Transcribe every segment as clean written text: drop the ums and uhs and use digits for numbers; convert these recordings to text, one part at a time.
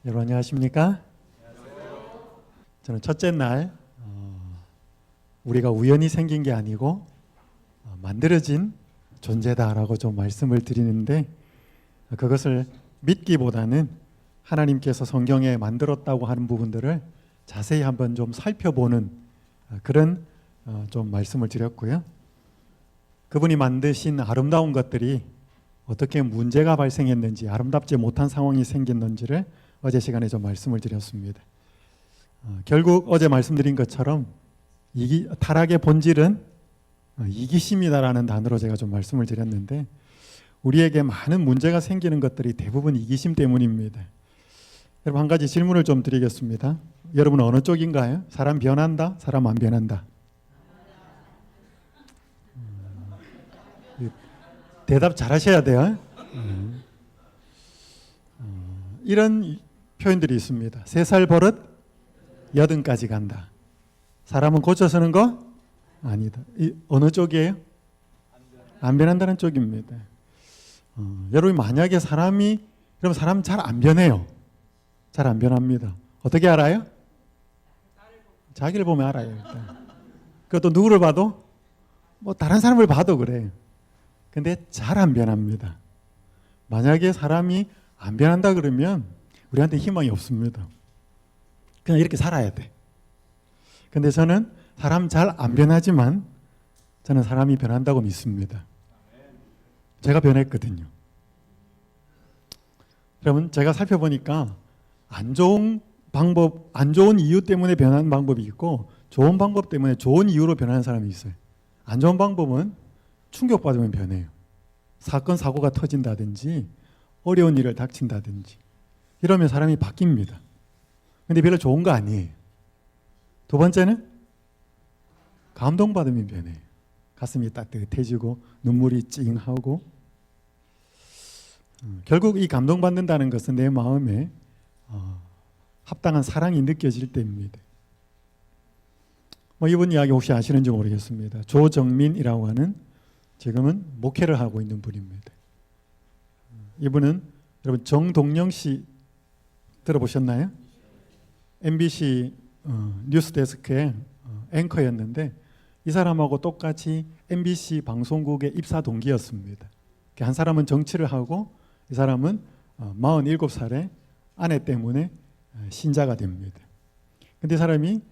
여러분 안녕하십니까? 저는 첫째 날 우리가 우연히 생긴 게 아니고 만들어진 존재다라고 좀 말씀을 드리는데, 그것을 믿기보다는 하나님께서 성경에 만들었다고 하는 부분들을 자세히 한번 좀 살펴보는 그런 좀 말씀을 드렸고요. 그분이 만드신 아름다운 것들이 어떻게 문제가 발생했는지, 아름답지 못한 상황이 생겼는지를 어제 시간에 좀 말씀을 드렸습니다. 결국 어제 말씀드린 것처럼 타락의 본질은 이기심이다라는 단어로 제가 좀 말씀을 드렸는데, 우리에게 많은 문제가 생기는 것들이 대부분 이기심 때문입니다. 여러분, 한 가지 질문을 좀 드리겠습니다. 여러분은 어느 쪽인가요? 사람 변한다? 사람 안 변한다? 대답 잘 하셔야 돼요. 이런 표현들이 있습니다. 3살 버릇 80까지 간다. 사람은 고쳐 서는 거? 아니다. 어느 쪽이에요? 안 변한다는 쪽입니다. 여러분, 만약에 여러분 사람 잘 안 변해요. 잘 안 변합니다. 어떻게 알아요? 자기를 보면 알아요. 일단. 그것도 누구를 봐도? 다른 사람을 봐도 그래요. 근데 잘 안 변합니다. 만약에 사람이 안 변한다 그러면 우리한테 희망이 없습니다. 그냥 이렇게 살아야 돼. 근데 저는 사람 잘 안 변하지만 저는 사람이 변한다고 믿습니다. 제가 변했거든요. 여러분, 제가 살펴보니까 안 좋은 이유 때문에 변하는 방법이 있고, 좋은 방법 때문에 좋은 이유로 변하는 사람이 있어요. 안 좋은 방법은 충격받으면 변해요. 사건, 사고가 터진다든지 어려운 일을 닥친다든지 이러면 사람이 바뀝니다. 근데 별로 좋은 거 아니에요. 두 번째는 감동받으면 변해요. 가슴이 따뜻해지고 눈물이 찡하고, 결국 이 감동받는다는 것은 내 마음에 합당한 사랑이 느껴질 때입니다. 이분 이야기 혹시 아시는지 모르겠습니다. 조정민이라고 하는, 지금은 목회를 하고 있는 분입니다. 이분은 여러분 정동영 씨 들어보셨나요? MBC 뉴스데스크의 앵커였는데, 이 사람하고 똑같이 MBC 방송국의 입사 동기였습니다. 한 사람은 정치를 하고 이 사람은 47살에 아내 때문에 신자가 됩니다. 근데 이 사람이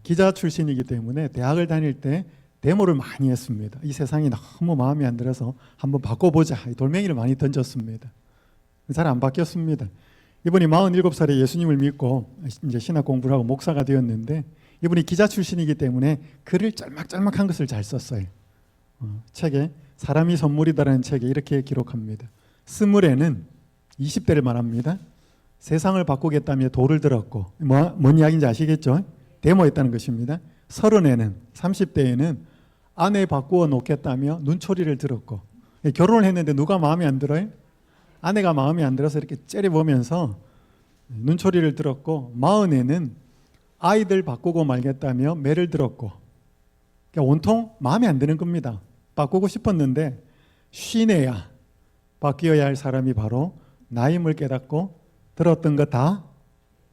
기자 출신이기 때문에 대학을 다닐 때 데모를 많이 했습니다. 이 세상이 너무 마음에 안 들어서 한번 바꿔보자, 돌멩이를 많이 던졌습니다. 잘 안 바뀌었습니다. 이분이 47살에 예수님을 믿고 이제 신학 공부를 하고 목사가 되었는데, 이분이 기자 출신이기 때문에 글을 짤막짤막한 것을 잘 썼어요. 책에 사람이 선물이다라는 책에 이렇게 기록합니다. 스물에는 20대를 말합니다. 세상을 바꾸겠다며 돌을 들었고, 뭔 이야기인지 아시겠죠? 데모했다는 것입니다. 30에는 30대에는 아내 바꾸어 놓겠다며 눈초리를 들었고, 결혼을 했는데 누가 마음에 안 들어요? 아내가 마음에 안 들어서 이렇게 째려보면서 눈초리를 들었고, 40에는 아이들 바꾸고 말겠다며 매를 들었고, 그러니까 온통 마음에 안 드는 겁니다. 바꾸고 싶었는데 50에야 바뀌어야 할 사람이 바로 나임을 깨닫고 들었던 거 다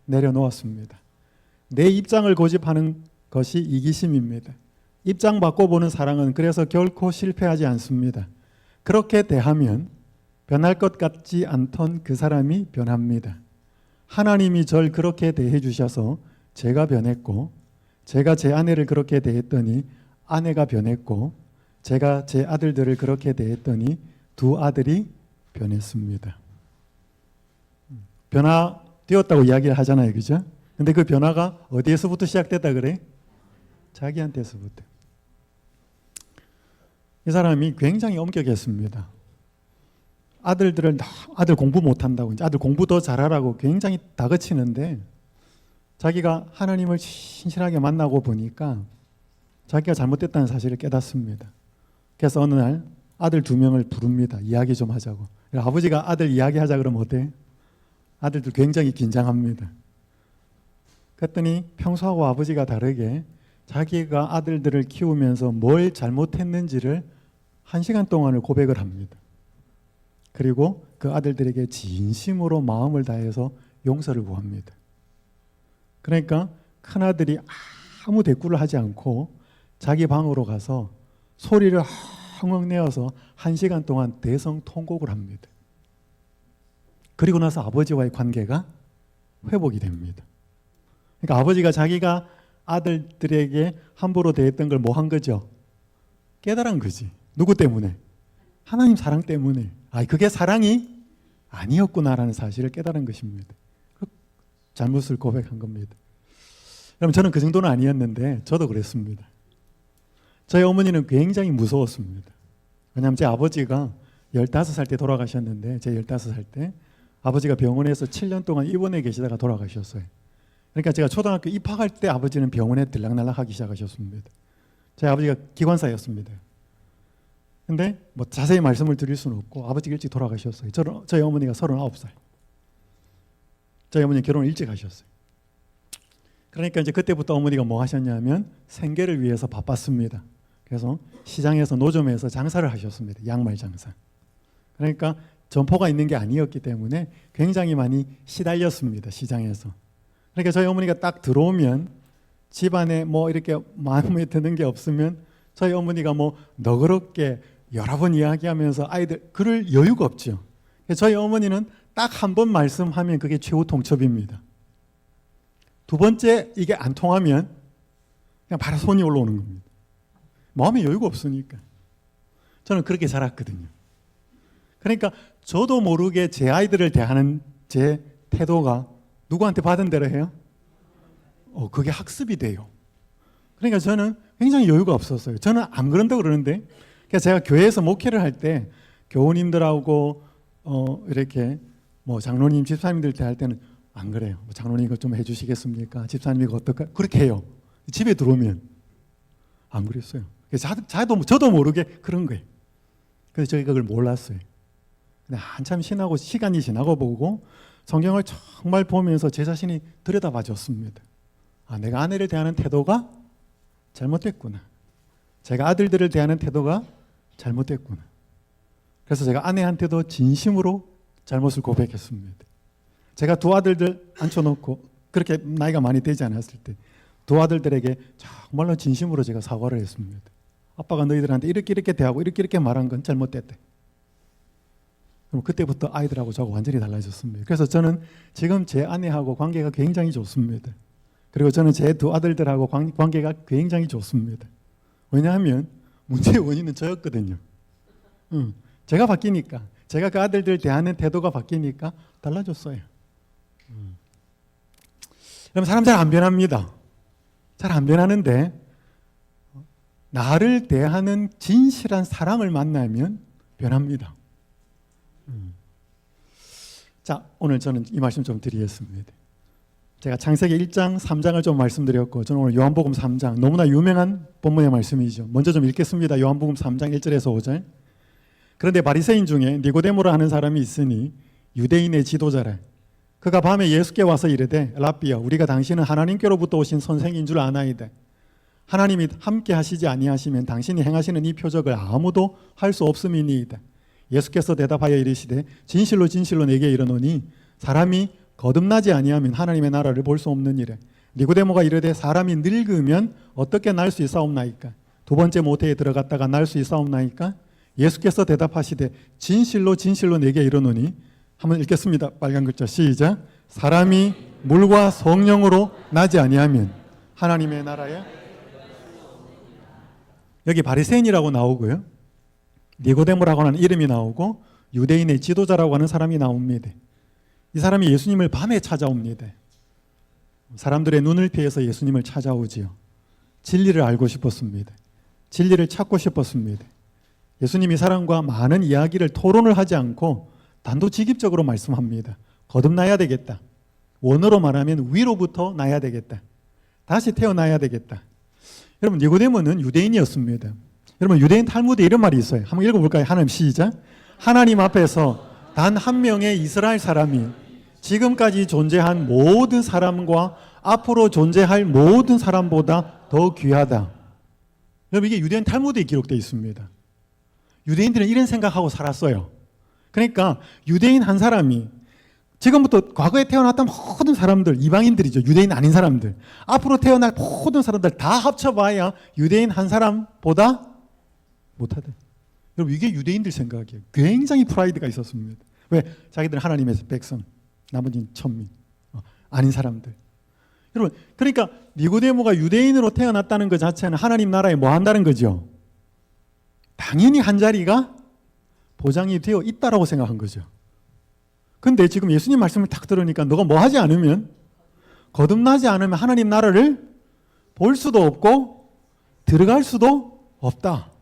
내려놓았습니다. 내 입장을 고집하는 것이 이기심입니다. 입장 바꿔보는 사랑은 그래서 결코 실패하지 않습니다. 그렇게 대하면 변할 것 같지 않던 그 사람이 변합니다. 하나님이 절 그렇게 대해 주셔서 제가 변했고, 제가 제 아내를 그렇게 대했더니 아내가 변했고, 제가 제 아들들을 그렇게 대했더니 두 아들이 변했습니다. 변화되었다고 이야기를 하잖아요, 그죠? 근데 그 변화가 어디에서부터 시작됐다 그래? 자기한테서부터. 이 사람이 굉장히 엄격했습니다. 아들 공부 못한다고, 이제 아들 공부 더 잘하라고 굉장히 다그치는데, 자기가 하나님을 신실하게 만나고 보니까 자기가 잘못됐다는 사실을 깨닫습니다. 그래서 어느 날 아들 2명을 부릅니다. 이야기 좀 하자고. 아버지가 아들 이야기하자 그러면 어때? 아들들 굉장히 긴장합니다. 그랬더니 평소하고 아버지가 다르게 자기가 아들들을 키우면서 뭘 잘못했는지를 1시간 동안을 고백을 합니다. 그리고 그 아들들에게 진심으로 마음을 다해서 용서를 구합니다. 그러니까 큰아들이 아무 대꾸를 하지 않고 자기 방으로 가서 소리를 헝헝 내어서 1시간 동안 대성통곡을 합니다. 그리고 나서 아버지와의 관계가 회복이 됩니다. 그러니까 아버지가 자기가 아들들에게 함부로 대했던 걸 뭐 한 거죠? 깨달은 거지. 누구 때문에? 하나님 사랑 때문에. 그게 사랑이 아니었구나라는 사실을 깨달은 것입니다. 잘못을 고백한 겁니다. 여러분, 저는 그 정도는 아니었는데 저도 그랬습니다. 저희 어머니는 굉장히 무서웠습니다. 왜냐하면 제 아버지가 15살 때 돌아가셨는데, 제 15살 때 아버지가 병원에서 7년 동안 입원해 계시다가 돌아가셨어요. 그러니까 제가 초등학교 입학할 때 아버지는 병원에 들락날락하기 시작하셨습니다. 저희 아버지가 기관사였습니다. 근데 뭐 자세히 말씀을 드릴 수는 없고 아버지가 일찍 돌아가셨어요. 저희 어머니가 39살. 저희 어머니 결혼을 일찍 하셨어요. 그러니까 이제 그때부터 어머니가 뭐 하셨냐면 생계를 위해서 바빴습니다. 그래서 시장에서 노점에서 장사를 하셨습니다. 양말 장사. 그러니까 점포가 있는 게 아니었기 때문에 굉장히 많이 시달렸습니다. 시장에서. 그러니까 저희 어머니가 딱 들어오면 집안에 뭐 이렇게 마음에 드는 게 없으면 저희 어머니가 뭐 너그럽게 여러 번 이야기하면서 아이들 그럴 여유가 없죠. 저희 어머니는 딱 한 번 말씀하면 그게 최후 통첩입니다. 두 번째 이게 안 통하면 그냥 바로 손이 올라오는 겁니다. 마음에 여유가 없으니까. 저는 그렇게 자랐거든요. 그러니까 저도 모르게 제 아이들을 대하는 제 태도가 누구한테 받은 대로 해요? 그게 학습이 돼요. 그러니까 저는 굉장히 여유가 없었어요. 저는 안 그런다고 그러는데, 그러니까 제가 교회에서 목회를 할 때 교우님들하고 이렇게 뭐 장로님, 집사님들 대할 때는 안 그래요. 장로님 이거 좀 해주시겠습니까? 집사님 이거 어떨까? 그렇게 해요. 집에 들어오면 안 그랬어요. 그래서 저도 모르게 그런 거예요. 그래서 저희가 그걸 몰랐어요. 근데 한참 시간이 지나고 보고 성경을 정말 보면서 제 자신이 들여다봐줬습니다. 내가 아내를 대하는 태도가 잘못됐구나. 제가 아들들을 대하는 태도가 잘못됐구나. 그래서 제가 아내한테도 진심으로 잘못을 고백했습니다. 제가 두 아들들 앉혀놓고 그렇게 나이가 많이 되지 않았을 때 두 아들들에게 정말로 진심으로 제가 사과를 했습니다. 아빠가 너희들한테 이렇게 대하고 이렇게 말한 건 잘못됐대. 그럼 그때부터 아이들하고 저하고 완전히 달라졌습니다. 그래서 저는 지금 제 아내하고 관계가 굉장히 좋습니다. 그리고 저는 제 두 아들들하고 관계가 굉장히 좋습니다. 왜냐하면 문제의 원인은 저였거든요. 제가 바뀌니까, 제가 그 아들들 대하는 태도가 바뀌니까 달라졌어요. 그럼 사람 잘 안 변합니다. 잘 안 변하는데 나를 대하는 진실한 사람을 만나면 변합니다. 자, 오늘 저는 이 말씀 좀 드리겠습니다. 제가 창세기 1장, 3장을 좀 말씀드렸고 저는 오늘 요한복음 3장, 너무나 유명한 본문의 말씀이죠. 먼저 좀 읽겠습니다. 요한복음 3장 1절에서 5절. 그런데 바리새인 중에 니고데모라 하는 사람이 있으니 유대인의 지도자라. 그가 밤에 예수께 와서 이르되 랍비여, 우리가 당신은 하나님께로부터 오신 선생인 줄 아나이다. 하나님이 함께 하시지 아니하시면 당신이 행하시는 이 표적을 아무도 할 수 없음이니이다. 예수께서 대답하여 이르시되 진실로 진실로 내게 이르노니 사람이 거듭나지 아니하면 하나님의 나라를 볼 수 없는 이래. 니고데모가 이르되 사람이 늙으면 어떻게 날 수 있사옵나이까? 두 번째 모태에 들어갔다가 날 수 있사옵나이까? 예수께서 대답하시되 진실로 진실로 내게 이르노니, 한번 읽겠습니다. 빨간 글자 시작. 사람이 물과 성령으로 나지 아니하면 하나님의 나라에. 여기 바리새인이라고 나오고요, 니고데모라고 하는 이름이 나오고 유대인의 지도자라고 하는 사람이 나옵니다. 이 사람이 예수님을 밤에 찾아옵니다. 사람들의 눈을 피해서 예수님을 찾아오지요. 진리를 알고 싶었습니다. 진리를 찾고 싶었습니다. 예수님이 사람과 많은 이야기를 토론을 하지 않고 단도직입적으로 말씀합니다. 거듭나야 되겠다. 원어로 말하면 위로부터 나야 되겠다. 다시 태어나야 되겠다. 여러분, 니고데모는 유대인이었습니다. 여러분, 유대인 탈무드에 이런 말이 있어요. 한번 읽어볼까요? 하나님 시작. 하나님 앞에서 단 한 명의 이스라엘 사람이 지금까지 존재한 모든 사람과 앞으로 존재할 모든 사람보다 더 귀하다. 여러분, 이게 유대인 탈무드에 기록되어 있습니다. 유대인들은 이런 생각하고 살았어요. 그러니까 유대인 한 사람이 지금부터 과거에 태어났던 모든 사람들, 이방인들이죠. 유대인 아닌 사람들. 앞으로 태어날 모든 사람들 다 합쳐봐야 유대인 한 사람보다 못하다. 여러분, 이게 유대인들 생각이에요. 굉장히 프라이드가 있었습니다. 왜? 자기들은 하나님의 백성, 나머지는 천민, 아닌 사람들. 여러분, 그러니까 니고데모가 유대인으로 태어났다는 것 자체는 하나님 나라에 뭐 한다는 거죠? 당연히 한 자리가 보장이 되어 있다라고 생각한 거죠. 근데 지금 예수님 말씀을 딱 들으니까 너가 뭐 하지 않으면, 거듭나지 않으면 하나님 나라를 볼 수도 없고 들어갈 수도 없다.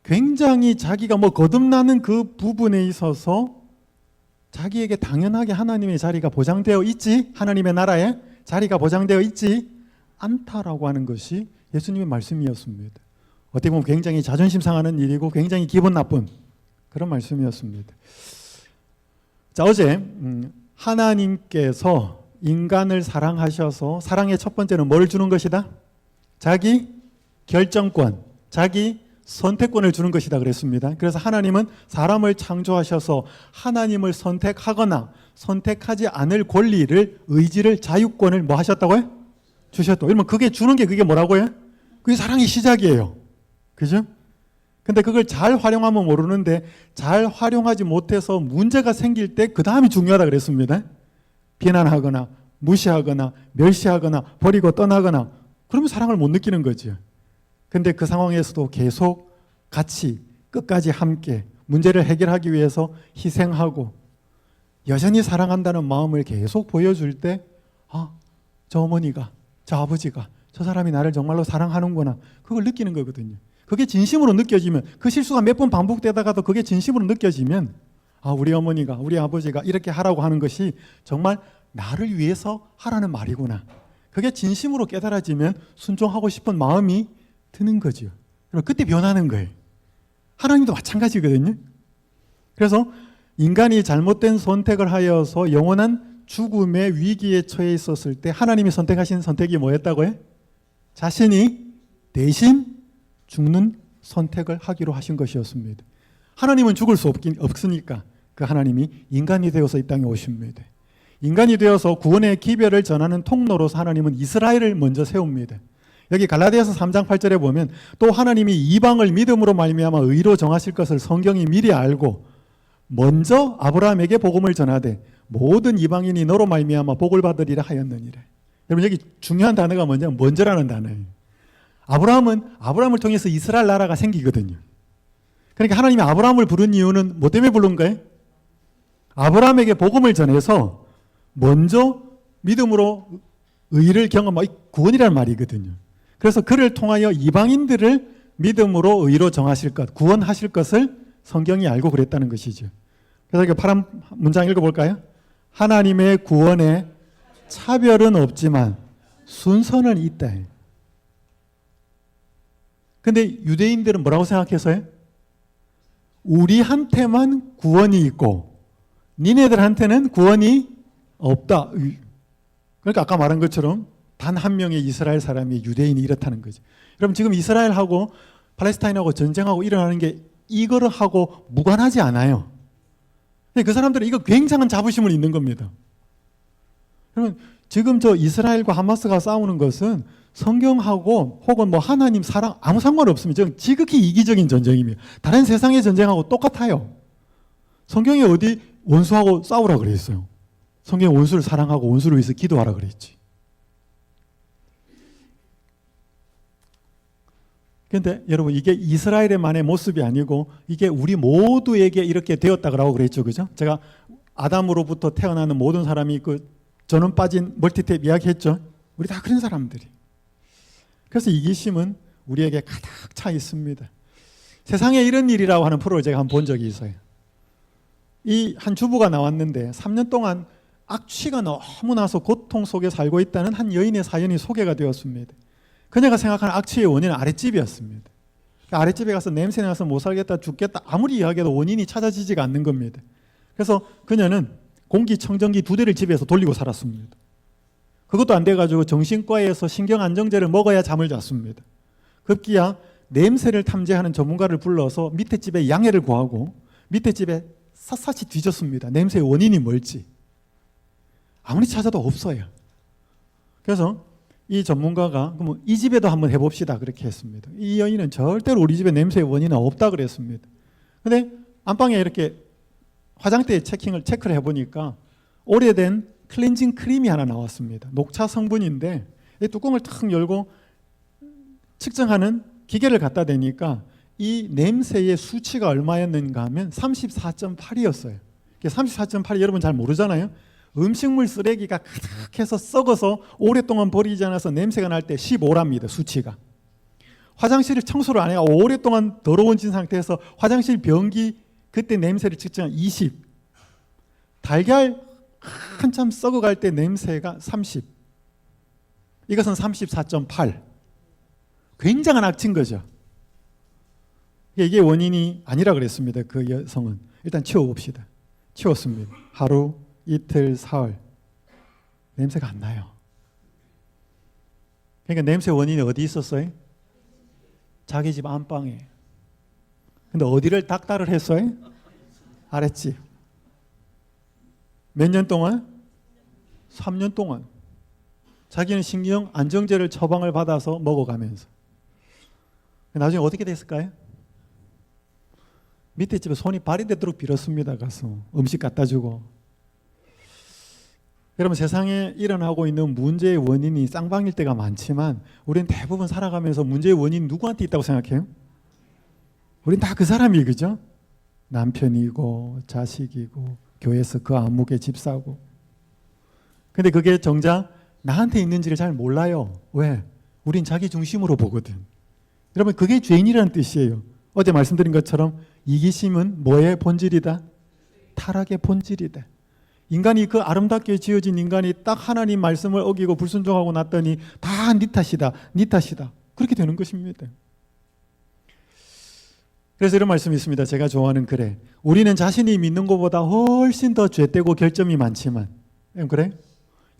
굉장히 자기가 뭐 거듭나는 그 부분에 있어서 자기에게 당연하게 하나님의 자리가 보장되어 있지, 하나님의 나라에 자리가 보장되어 있지 않다라고 하는 것이 예수님의 말씀이었습니다. 어떻게 보면 굉장히 자존심 상하는 일이고 굉장히 기분 나쁜 그런 말씀이었습니다. 자, 어제 하나님께서 인간을 사랑하셔서 사랑의 첫 번째는 뭘 주는 것이다? 자기 결정권, 자기 선택권을 주는 것이다 그랬습니다. 그래서 하나님은 사람을 창조하셔서 하나님을 선택하거나 선택하지 않을 권리를, 의지를, 자유권을 뭐 하셨다고요? 주셨다고. 그러면 그게 주는 게 그게 뭐라고요? 그게 사랑의 시작이에요. 그죠? 근데 그걸 잘 활용하면 모르는데 잘 활용하지 못해서 문제가 생길 때 그 다음이 중요하다 그랬습니다. 비난하거나 무시하거나 멸시하거나 버리고 떠나거나 그러면 사랑을 못 느끼는 거죠. 근데 그 상황에서도 계속 같이 끝까지 함께 문제를 해결하기 위해서 희생하고 여전히 사랑한다는 마음을 계속 보여줄 때 저 어머니가, 저 아버지가, 저 사람이 나를 정말로 사랑하는구나, 그걸 느끼는 거거든요. 그게 진심으로 느껴지면, 그 실수가 몇 번 반복되다가도 그게 진심으로 느껴지면 우리 어머니가, 우리 아버지가 이렇게 하라고 하는 것이 정말 나를 위해서 하라는 말이구나, 그게 진심으로 깨달아지면 순종하고 싶은 마음이 드는 거죠. 그때 변하는 거예요. 하나님도 마찬가지거든요. 그래서 인간이 잘못된 선택을 하여서 영원한 죽음의 위기에 처해 있었을 때 하나님이 선택하신 선택이 뭐였다고요? 자신이 대신 죽는 선택을 하기로 하신 것이었습니다. 하나님은 죽을 수 없으니까 그 하나님이 인간이 되어서 이 땅에 오십니다. 인간이 되어서 구원의 기별을 전하는 통로로서 하나님은 이스라엘을 먼저 세웁니다. 여기 갈라디아서 3장 8절에 보면 또 하나님이 이방을 믿음으로 말미암아 의로 정하실 것을 성경이 미리 알고 먼저 아브라함에게 복음을 전하되 모든 이방인이 너로 말미암아 복을 받으리라 하였느니라. 여러분, 여기 중요한 단어가 뭐냐면 먼저라는 단어예요. 아브라함을 통해서 이스라엘 나라가 생기거든요. 그러니까 하나님이 아브라함을 부른 이유는 뭐 때문에 부른 거예요? 아브라함에게 복음을 전해서 먼저 믿음으로 의를 경험하고, 구원이라는 말이거든요. 그래서 그를 통하여 이방인들을 믿음으로 의로 정하실 것, 구원하실 것을 성경이 알고 그랬다는 것이죠. 그래서 이렇게 파란 문장 읽어볼까요? 하나님의 구원에 차별은 없지만 순서는 있다. 근데 유대인들은 뭐라고 생각해서요? 우리한테만 구원이 있고 니네들한테는 구원이 없다. 그러니까 아까 말한 것처럼 단 한 명의 이스라엘 사람이 유대인이 이렇다는 거죠. 여러분, 지금 이스라엘하고 팔레스타인하고 전쟁하고 일어나는 게 이거를 하고 무관하지 않아요. 그 사람들은 이거 굉장한 자부심을 있는 겁니다. 여러분, 지금 저 이스라엘과 하마스가 싸우는 것은 성경하고 혹은 뭐 하나님 사랑 아무 상관없습니다. 지극히 이기적인 전쟁입니다. 다른 세상의 전쟁하고 똑같아요. 성경이 어디 원수하고 싸우라 그랬어요. 성경이 원수를 사랑하고 원수를 위해서 기도하라 그랬지. 그런데 여러분, 이게 이스라엘만의 모습이 아니고 이게 우리 모두에게 이렇게 되었다고 그랬죠. 그죠? 제가 아담으로부터 태어나는 모든 사람이 그 저는 빠진 멀티탭 이야기했죠. 우리 다 그런 사람들이. 그래서 이기심은 우리에게 가득 차 있습니다. 세상에 이런 일이라고 하는 프로를 제가 한번 본 적이 있어요. 이 한 주부가 나왔는데 3년 동안 악취가 너무 나서 고통 속에 살고 있다는 한 여인의 사연이 소개가 되었습니다. 그녀가 생각하는 악취의 원인은 아랫집이었습니다. 아랫집에 가서 냄새 나서 못 살겠다, 죽겠다 아무리 이야기해도 원인이 찾아지지가 않는 겁니다. 그래서 그녀는 공기청정기 2대를 집에서 돌리고 살았습니다. 그것도 안 돼가지고 정신과에서 신경안정제를 먹어야 잠을 잤습니다. 급기야 냄새를 탐지하는 전문가를 불러서 밑에 집에 양해를 구하고 밑에 집에 샅샅이 뒤졌습니다. 냄새의 원인이 뭘지. 아무리 찾아도 없어요. 그래서 이 전문가가 그럼 이 집에도 한번 해봅시다 그렇게 했습니다. 이 여인은 절대로 우리 집에 냄새의 원인은 없다 그랬습니다. 근데 안방에 이렇게 화장대에 체크를 해보니까 오래된 클렌징 크림이 하나 나왔습니다. 녹차 성분인데 이 뚜껑을 탁 열고 측정하는 기계를 갖다 대니까 이 냄새의 수치가 얼마였는가 하면 34.8이었어요. 34.8이 여러분 잘 모르잖아요. 음식물 쓰레기가 가득해서 썩어서 오랫동안 버리지 않아서 냄새가 날 때 15랍니다. 수치가. 화장실을 청소를 안 해요. 오랫동안 더러워진 상태에서 화장실 변기 그때 냄새를 측정한 20. 달걀 한참 썩어갈 때 냄새가 30. 이것은 34.8. 굉장한 악취인 거죠. 이게 원인이 아니라 그랬습니다. 그 여성은. 일단 치워봅시다. 치웠습니다. 하루, 이틀, 사흘. 냄새가 안 나요. 그러니까 냄새 원인이 어디 있었어요? 자기 집 안방에. 근데 어디를 닥달을 했어요? 아랫집. 몇 년 동안? 3년 동안. 자기는 신경 안정제를 처방을 받아서 먹어가면서. 나중에 어떻게 됐을까요? 밑에 집에 손이 발이 되도록 빌었습니다. 가서 음식 갖다 주고. 여러분 세상에 일어나고 있는 문제의 원인이 쌍방일 때가 많지만 우리는 대부분 살아가면서 문제의 원인이 누구한테 있다고 생각해요? 우린 다 그 사람이 그죠? 남편이고 자식이고 교회에서 그 안목에 집 사고. 근데 그게 정작 나한테 있는지를 잘 몰라요. 왜? 우린 자기 중심으로 보거든. 여러분 그게 죄인이라는 뜻이에요. 어제 말씀드린 것처럼 이기심은 뭐의 본질이다? 타락의 본질이다. 인간이 그 아름답게 지어진 인간이 딱 하나님 말씀을 어기고 불순종하고 났더니 다 네 탓이다. 네 탓이다. 그렇게 되는 것입니다. 그래서 이런 말씀이 있습니다. 제가 좋아하는 글에 우리는 자신이 믿는 것보다 훨씬 더 죄되고 결점이 많지만 그래?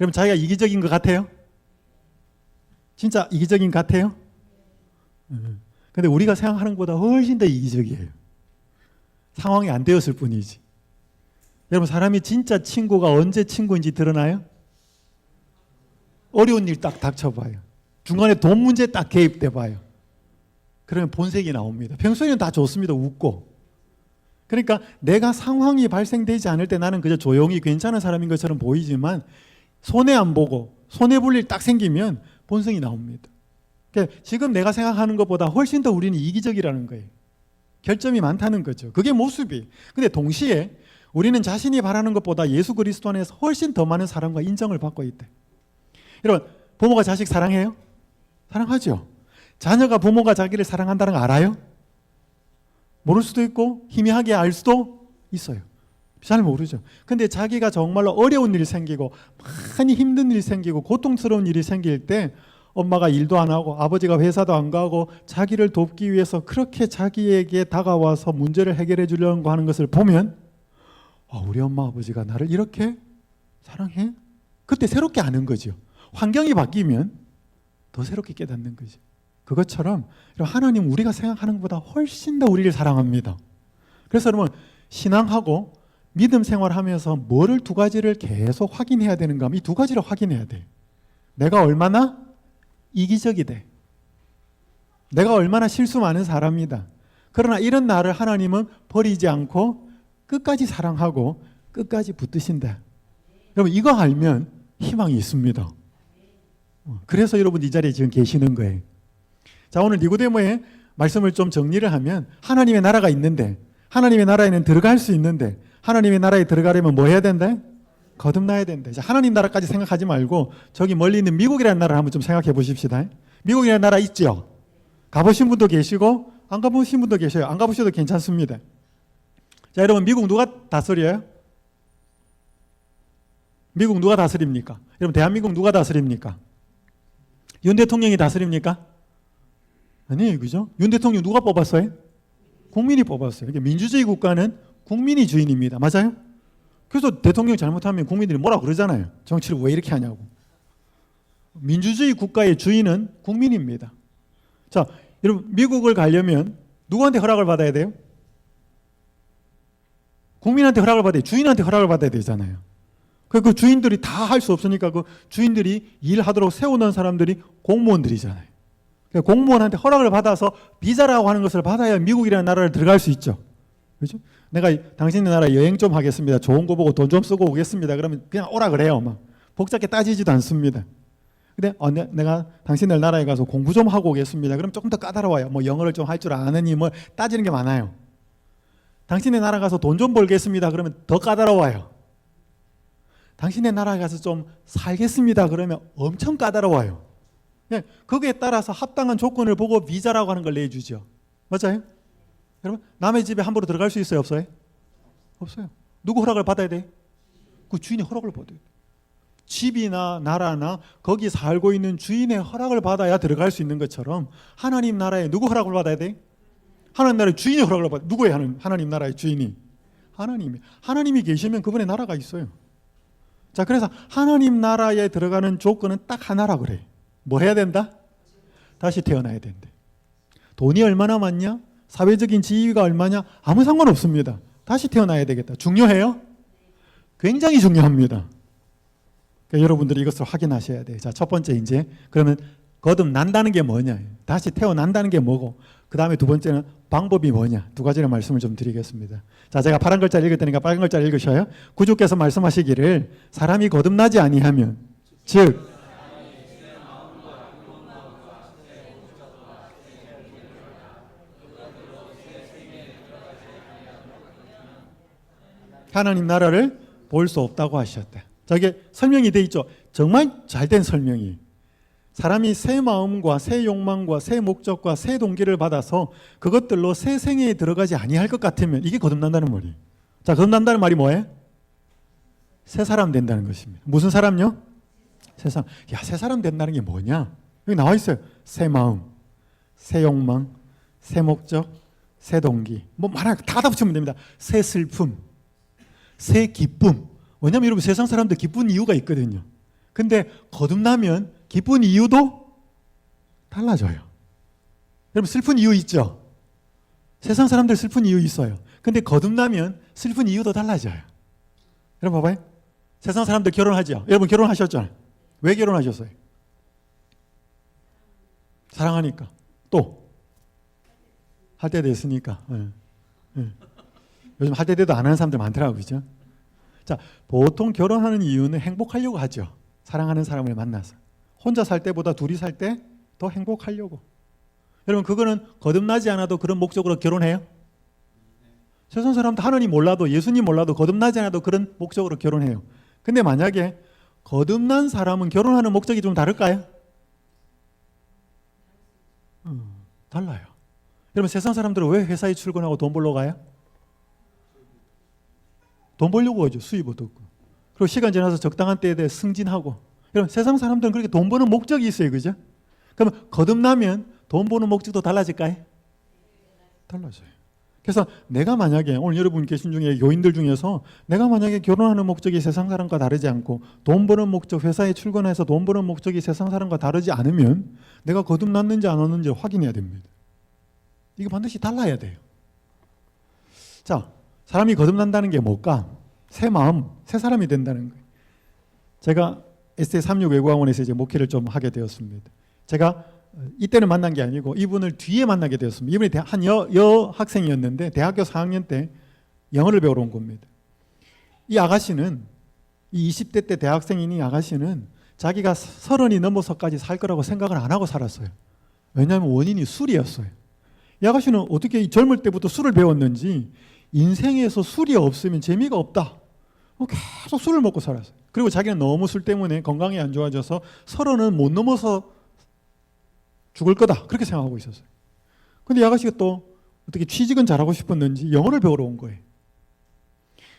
여러분 자기가 이기적인 것 같아요? 진짜 이기적인 것 같아요? 근데 우리가 생각하는 것보다 훨씬 더 이기적이에요. 상황이 안 되었을 뿐이지. 여러분 사람이 진짜 친구가 언제 친구인지 드러나요? 어려운 일 딱 닥쳐봐요. 중간에 돈 문제 딱 개입돼 봐요. 그러면 본색이 나옵니다. 평소에는 다 좋습니다. 웃고. 그러니까 내가 상황이 발생되지 않을 때 나는 그저 조용히 괜찮은 사람인 것처럼 보이지만 손해 안 보고 손해 볼 일 딱 생기면 본성이 나옵니다. 그러니까 지금 내가 생각하는 것보다 훨씬 더 우리는 이기적이라는 거예요. 결점이 많다는 거죠. 그게 모습이. 근데 동시에 우리는 자신이 바라는 것보다 예수 그리스도 안에서 훨씬 더 많은 사랑과 인정을 받고 있대. 여러분 부모가 자식 사랑해요? 사랑하죠. 자녀가 부모가 자기를 사랑한다는 거 알아요? 모를 수도 있고 희미하게 알 수도 있어요. 잘 모르죠. 근데 자기가 정말로 어려운 일이 생기고 많이 힘든 일이 생기고 고통스러운 일이 생길 때 엄마가 일도 안 하고 아버지가 회사도 안 가고 자기를 돕기 위해서 그렇게 자기에게 다가와서 문제를 해결해 주려고 하는 것을 보면 우리 엄마 아버지가 나를 이렇게 사랑해? 그때 새롭게 아는 거죠. 환경이 바뀌면 더 새롭게 깨닫는 거죠. 그것처럼 하나님 우리가 생각하는 것보다 훨씬 더 우리를 사랑합니다. 그래서 여러분 신앙하고 믿음 생활하면서 뭐를 두 가지를 계속 확인해야 되는가 하면 이 두 가지를 확인해야 돼. 내가 얼마나 이기적이다. 내가 얼마나 실수 많은 사람이다. 그러나 이런 나를 하나님은 버리지 않고 끝까지 사랑하고 끝까지 붙드신다. 여러분 이거 알면 희망이 있습니다. 그래서 여러분 이 자리에 지금 계시는 거예요. 자, 오늘 니고데모의 말씀을 좀 정리를 하면 하나님의 나라가 있는데 하나님의 나라에는 들어갈 수 있는데 하나님의 나라에 들어가려면 뭐 해야 된다? 거듭나야 된다. 자, 하나님 나라까지 생각하지 말고 저기 멀리 있는 미국이라는 나라를 한번 좀 생각해 보십시다. 미국이라는 나라 있죠? 가보신 분도 계시고 안 가보신 분도 계셔요. 안 가보셔도 괜찮습니다. 자, 여러분 미국 누가 다스려요? 미국 누가 다스립니까? 여러분 대한민국 누가 다스립니까? 윤 대통령이 다스립니까? 아니에요. 그죠? 윤 대통령 누가 뽑았어요? 국민이 뽑았어요. 그러니까 민주주의 국가는 국민이 주인입니다. 맞아요? 그래서 대통령 잘못하면 국민들이 뭐라 그러잖아요. 정치를 왜 이렇게 하냐고. 민주주의 국가의 주인은 국민입니다. 자, 여러분 미국을 가려면 누구한테 허락을 받아야 돼요? 국민한테 허락을 받아야 돼요. 주인한테 허락을 받아야 되잖아요. 그 주인들이 다 할 수 없으니까 그 주인들이 일하도록 세우는 사람들이 공무원들이잖아요. 그러니까 공무원한테 허락을 받아서 비자라고 하는 것을 받아야 미국이라는 나라를 들어갈 수 있죠. 그렇죠? 내가 당신네 나라 여행 좀 하겠습니다. 좋은 거 보고 돈 좀 쓰고 오겠습니다. 그러면 그냥 오라 그래요. 막 복잡하게 따지지도 않습니다. 근데 내가 당신네 나라에 가서 공부 좀 하고 오겠습니다. 그럼 조금 더 까다로워요. 뭐 영어를 좀 할 줄 아느니 뭐 따지는 게 많아요. 당신네 나라 가서 돈 좀 벌겠습니다. 그러면 더 까다로워요. 당신네 나라에 가서 좀 살겠습니다. 그러면 엄청 까다로워요. 거기에 따라서 합당한 조건을 보고 비자라고 하는 걸 내주죠. 맞아요? 여러분, 남의 집에 함부로 들어갈 수 있어요? 없어요? 없어요. 누구 허락을 받아야 돼? 그 주인의 허락을 받아야 돼. 집이나 나라나 거기 살고 있는 주인의 허락을 받아야 들어갈 수 있는 것처럼 하나님 나라에 누구 허락을 받아야 돼? 하나님 나라의 주인의 허락을 받아야 돼. 누구예요? 하나님 나라의 주인이? 하나님이 계시면 그분의 나라가 있어요. 자, 그래서 하나님 나라에 들어가는 조건은 딱 하나라 그래. 뭐 해야 된다? 다시 태어나야 된대. 돈이 얼마나 많냐? 사회적인 지위가 얼마냐? 아무 상관없습니다. 다시 태어나야 되겠다. 중요해요? 굉장히 중요합니다. 그러니까 여러분들이 이것을 확인하셔야 돼요. 자, 첫 번째 이제 그러면 거듭난다는 게 뭐냐? 다시 태어난다는 게 뭐고, 그 다음에 두 번째는 방법이 뭐냐? 두 가지의 말씀을 좀 드리겠습니다. 자, 제가 파란 글자 읽을 테니까 빨간 글자 읽으셔요. 구주께서 말씀하시기를 사람이 거듭나지 아니하면, 즉 하나님 나라를 볼 수 없다고 하셨다. 자, 이게 설명이 돼 있죠. 정말 잘된 설명이. 사람이 새 마음과 새 욕망과 새 목적과 새 동기를 받아서 그것들로 새 생애에 들어가지 아니할 것 같으면 이게 거듭난다는 말이에요. 자, 거듭난다는 말이 뭐예요? 새 사람 된다는 것입니다. 무슨 사람요? 새 사람. 야, 새 사람 된다는 게 뭐냐? 여기 나와 있어요. 새 마음, 새 욕망, 새 목적, 새 동기. 뭐 말하면 다 붙이면 됩니다. 새 슬픔, 새 기쁨. 왜냐하면 여러분 세상 사람들 기쁜 이유가 있거든요. 근데 거듭나면 기쁜 이유도 달라져요. 여러분 슬픈 이유 있죠? 세상 사람들 슬픈 이유 있어요. 근데 거듭나면 슬픈 이유도 달라져요. 여러분 봐봐요. 세상 사람들 결혼하죠. 여러분 결혼하셨잖아요. 왜 결혼하셨어요? 사랑하니까. 또 할 때 됐으니까. 요즘 할 때 돼도 안 하는 사람들 많더라고요. 그죠? 자, 보통 결혼하는 이유는 행복하려고 하죠. 사랑하는 사람을 만나서. 혼자 살 때보다 둘이 살 때 더 행복하려고. 여러분 그거는 거듭나지 않아도 그런 목적으로 결혼해요? 세상 사람도 하나님 몰라도 예수님 몰라도 거듭나지 않아도 그런 목적으로 결혼해요. 근데 만약에 거듭난 사람은 결혼하는 목적이 좀 다를까요? 달라요. 여러분 세상 사람들은 왜 회사에 출근하고 돈 벌러 가요? 돈 벌려고 하죠. 수입 얻고. 그리고 시간 지나서 적당한 때에 대해 승진하고. 여러분 세상 사람들은 그렇게 돈 버는 목적이 있어요. 그죠? 그러면 거듭나면 돈 버는 목적도 달라질까요? 달라져요. 그래서 내가 만약에 오늘 여러분 계신 중에 교인들 중에서 내가 만약에 결혼하는 목적이 세상 사람과 다르지 않고 돈 버는 목적, 회사에 출근해서 돈 버는 목적이 세상 사람과 다르지 않으면 내가 거듭났는지 안 왔는지 확인해야 됩니다. 이게 반드시 달라야 돼요. 자, 사람이 거듭난다는 게 뭘까? 새 마음, 새 사람이 된다는 거예요. 제가 ST36 외국학원에서 이제 목회를 좀 하게 되었습니다. 제가 이때는 만난 게 아니고 이분을 뒤에 만나게 되었습니다. 이분이 한 여학생이었는데 대학교 4학년 때 영어를 배우러 온 겁니다. 이 아가씨는 이 20대 때 대학생인 이 아가씨는 자기가 30이 넘어서까지 살 거라고 생각을 안 하고 살았어요. 왜냐하면 원인이 술이었어요. 이 아가씨는 어떻게 젊을 때부터 술을 배웠는지 인생에서 술이 없으면 재미가 없다. 계속 술을 먹고 살았어요. 그리고 자기는 너무 술 때문에 건강이 안 좋아져서 30은 못 넘어서 죽을 거다. 그렇게 생각하고 있었어요. 근데 이 아가씨가 또 어떻게 취직은 잘하고 싶었는지 영어를 배우러 온 거예요.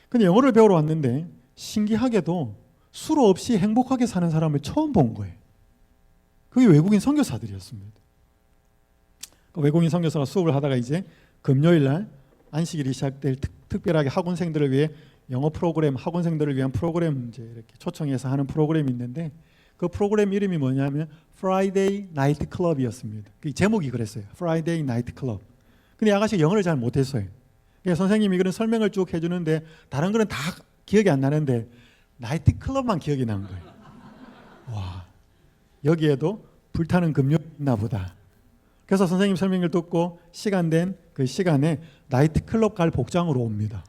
근데 영어를 배우러 왔는데 신기하게도 술 없이 행복하게 사는 사람을 처음 본 거예요. 그게 외국인 선교사들이었습니다. 외국인 선교사가 수업을 하다가 이제 금요일 날 안식일이 시작될 특별하게 학원생들을 위해 영어 프로그램, 학원생들을 위한 프로그램 이제 이렇게 초청해서 하는 프로그램이 있는데 그 프로그램 이름이 뭐냐면 Friday Night Club이었습니다. 그 제목이 그랬어요. Friday Night Club. 근데 아가씨가 영어를 잘 못했어요. 그러니까 선생님이 그런 설명을 쭉 해주는데 다른 거는 다 기억이 안 나는데 나이트클럽만 기억이 난 거예요. 와, 여기에도 불타는 금욕이 있나 보다. 그래서 선생님 설명을 듣고 시간 된 그 시간에 나이트클럽 갈 복장으로 옵니다.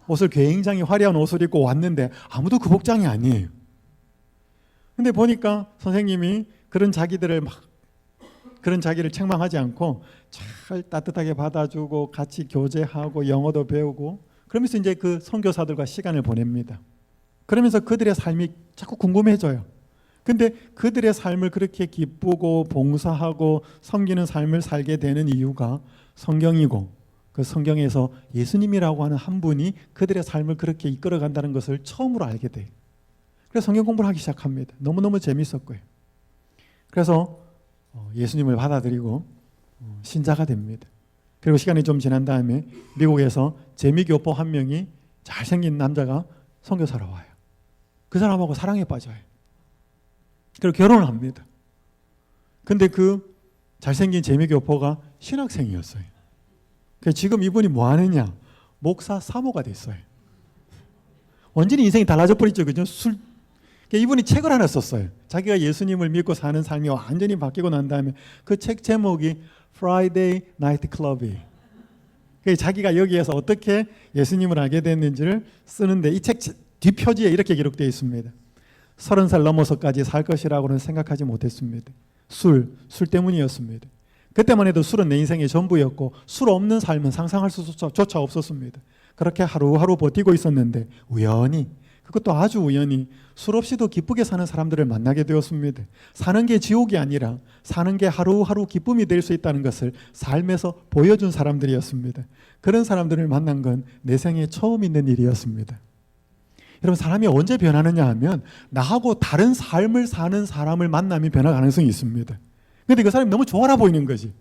옷을 굉장히 화려한 옷을 입고 왔는데 아무도 그 복장이 아니에요. 근데 보니까 선생님이 그런 자기를 책망하지 않고 잘 따뜻하게 받아주고 같이 교제하고 영어도 배우고 그러면서 이제 그 선교사들과 시간을 보냅니다. 그러면서 그들의 삶이 자꾸 궁금해져요. 근데 그들의 삶을 그렇게 기쁘고 봉사하고 섬기는 삶을 살게 되는 이유가 성경이고 그 성경에서 예수님이라고 하는 한 분이 그들의 삶을 그렇게 이끌어간다는 것을 처음으로 알게 돼요. 그래서 성경 공부를 하기 시작합니다. 너무너무 재밌었고요. 그래서 예수님을 받아들이고 신자가 됩니다. 그리고 시간이 좀 지난 다음에 미국에서 재미교포 한 명이 잘생긴 남자가 선교사로 와요. 그 사람하고 사랑에 빠져요. 그리고 결혼을 합니다. 근데 그 잘생긴 재미교포가 신학생이었어요. 그래서 지금 이분이 뭐 하느냐? 목사 사모가 됐어요. 완전히 인생이 달라져 버렸죠. 그죠? 이분이 책을 하나 썼어요. 자기가 예수님을 믿고 사는 삶이 완전히 바뀌고 난 다음에 그 책 제목이 Friday Night Club이에요. 자기가 여기에서 어떻게 예수님을 알게 됐는지를 쓰는데 이 책 뒷표지에 이렇게 기록되어 있습니다. 30살 넘어서까지 살 것이라고는 생각하지 못했습니다. 술 때문이었습니다. 그때만 해도 술은 내 인생의 전부였고 술 없는 삶은 상상할 수조차 없었습니다. 그렇게 하루하루 버티고 있었는데 우연히 그것도 아주 우연히 술 없이도 기쁘게 사는 사람들을 만나게 되었습니다. 사는 게 지옥이 아니라 사는 게 하루하루 기쁨이 될 수 있다는 것을 삶에서 보여준 사람들이었습니다. 그런 사람들을 만난 건 내 생에 처음 있는 일이었습니다. 여러분 사람이 언제 변하느냐 하면 나하고 다른 삶을 사는 사람을 만나면 변할 가능성이 있습니다. 그런데 그 사람이 너무 좋아라 보이는 거지.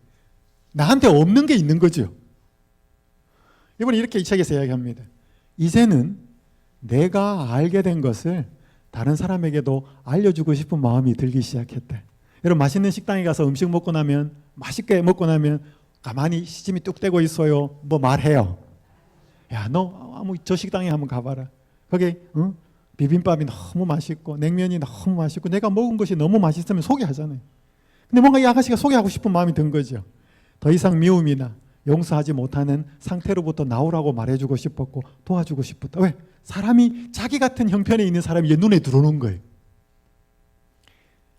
나한테 없는 게 있는 거죠. 이번에 이렇게 이 책에서 이야기합니다. 이제는 내가 알게 된 것을 다른 사람에게도 알려주고 싶은 마음이 들기 시작했대. 여러분 맛있는 식당에 가서 음식 먹고 나면 맛있게 먹고 나면 가만히 시침이 뚝 떼고 있어요. 뭐 말해요. 야, 너 저 식당에 한번 가봐라. 거기 비빔밥이 너무 맛있고 냉면이 너무 맛있고 내가 먹은 것이 너무 맛있으면 소개하잖아요. 근데 뭔가 이 아가씨가 소개하고 싶은 마음이 든 거죠. 더 이상 미움이나 용서하지 못하는 상태로부터 나오라고 말해주고 싶었고 도와주고 싶었다. 왜? 사람이 자기 같은 형편에 있는 사람이 눈에 들어오는 거예요.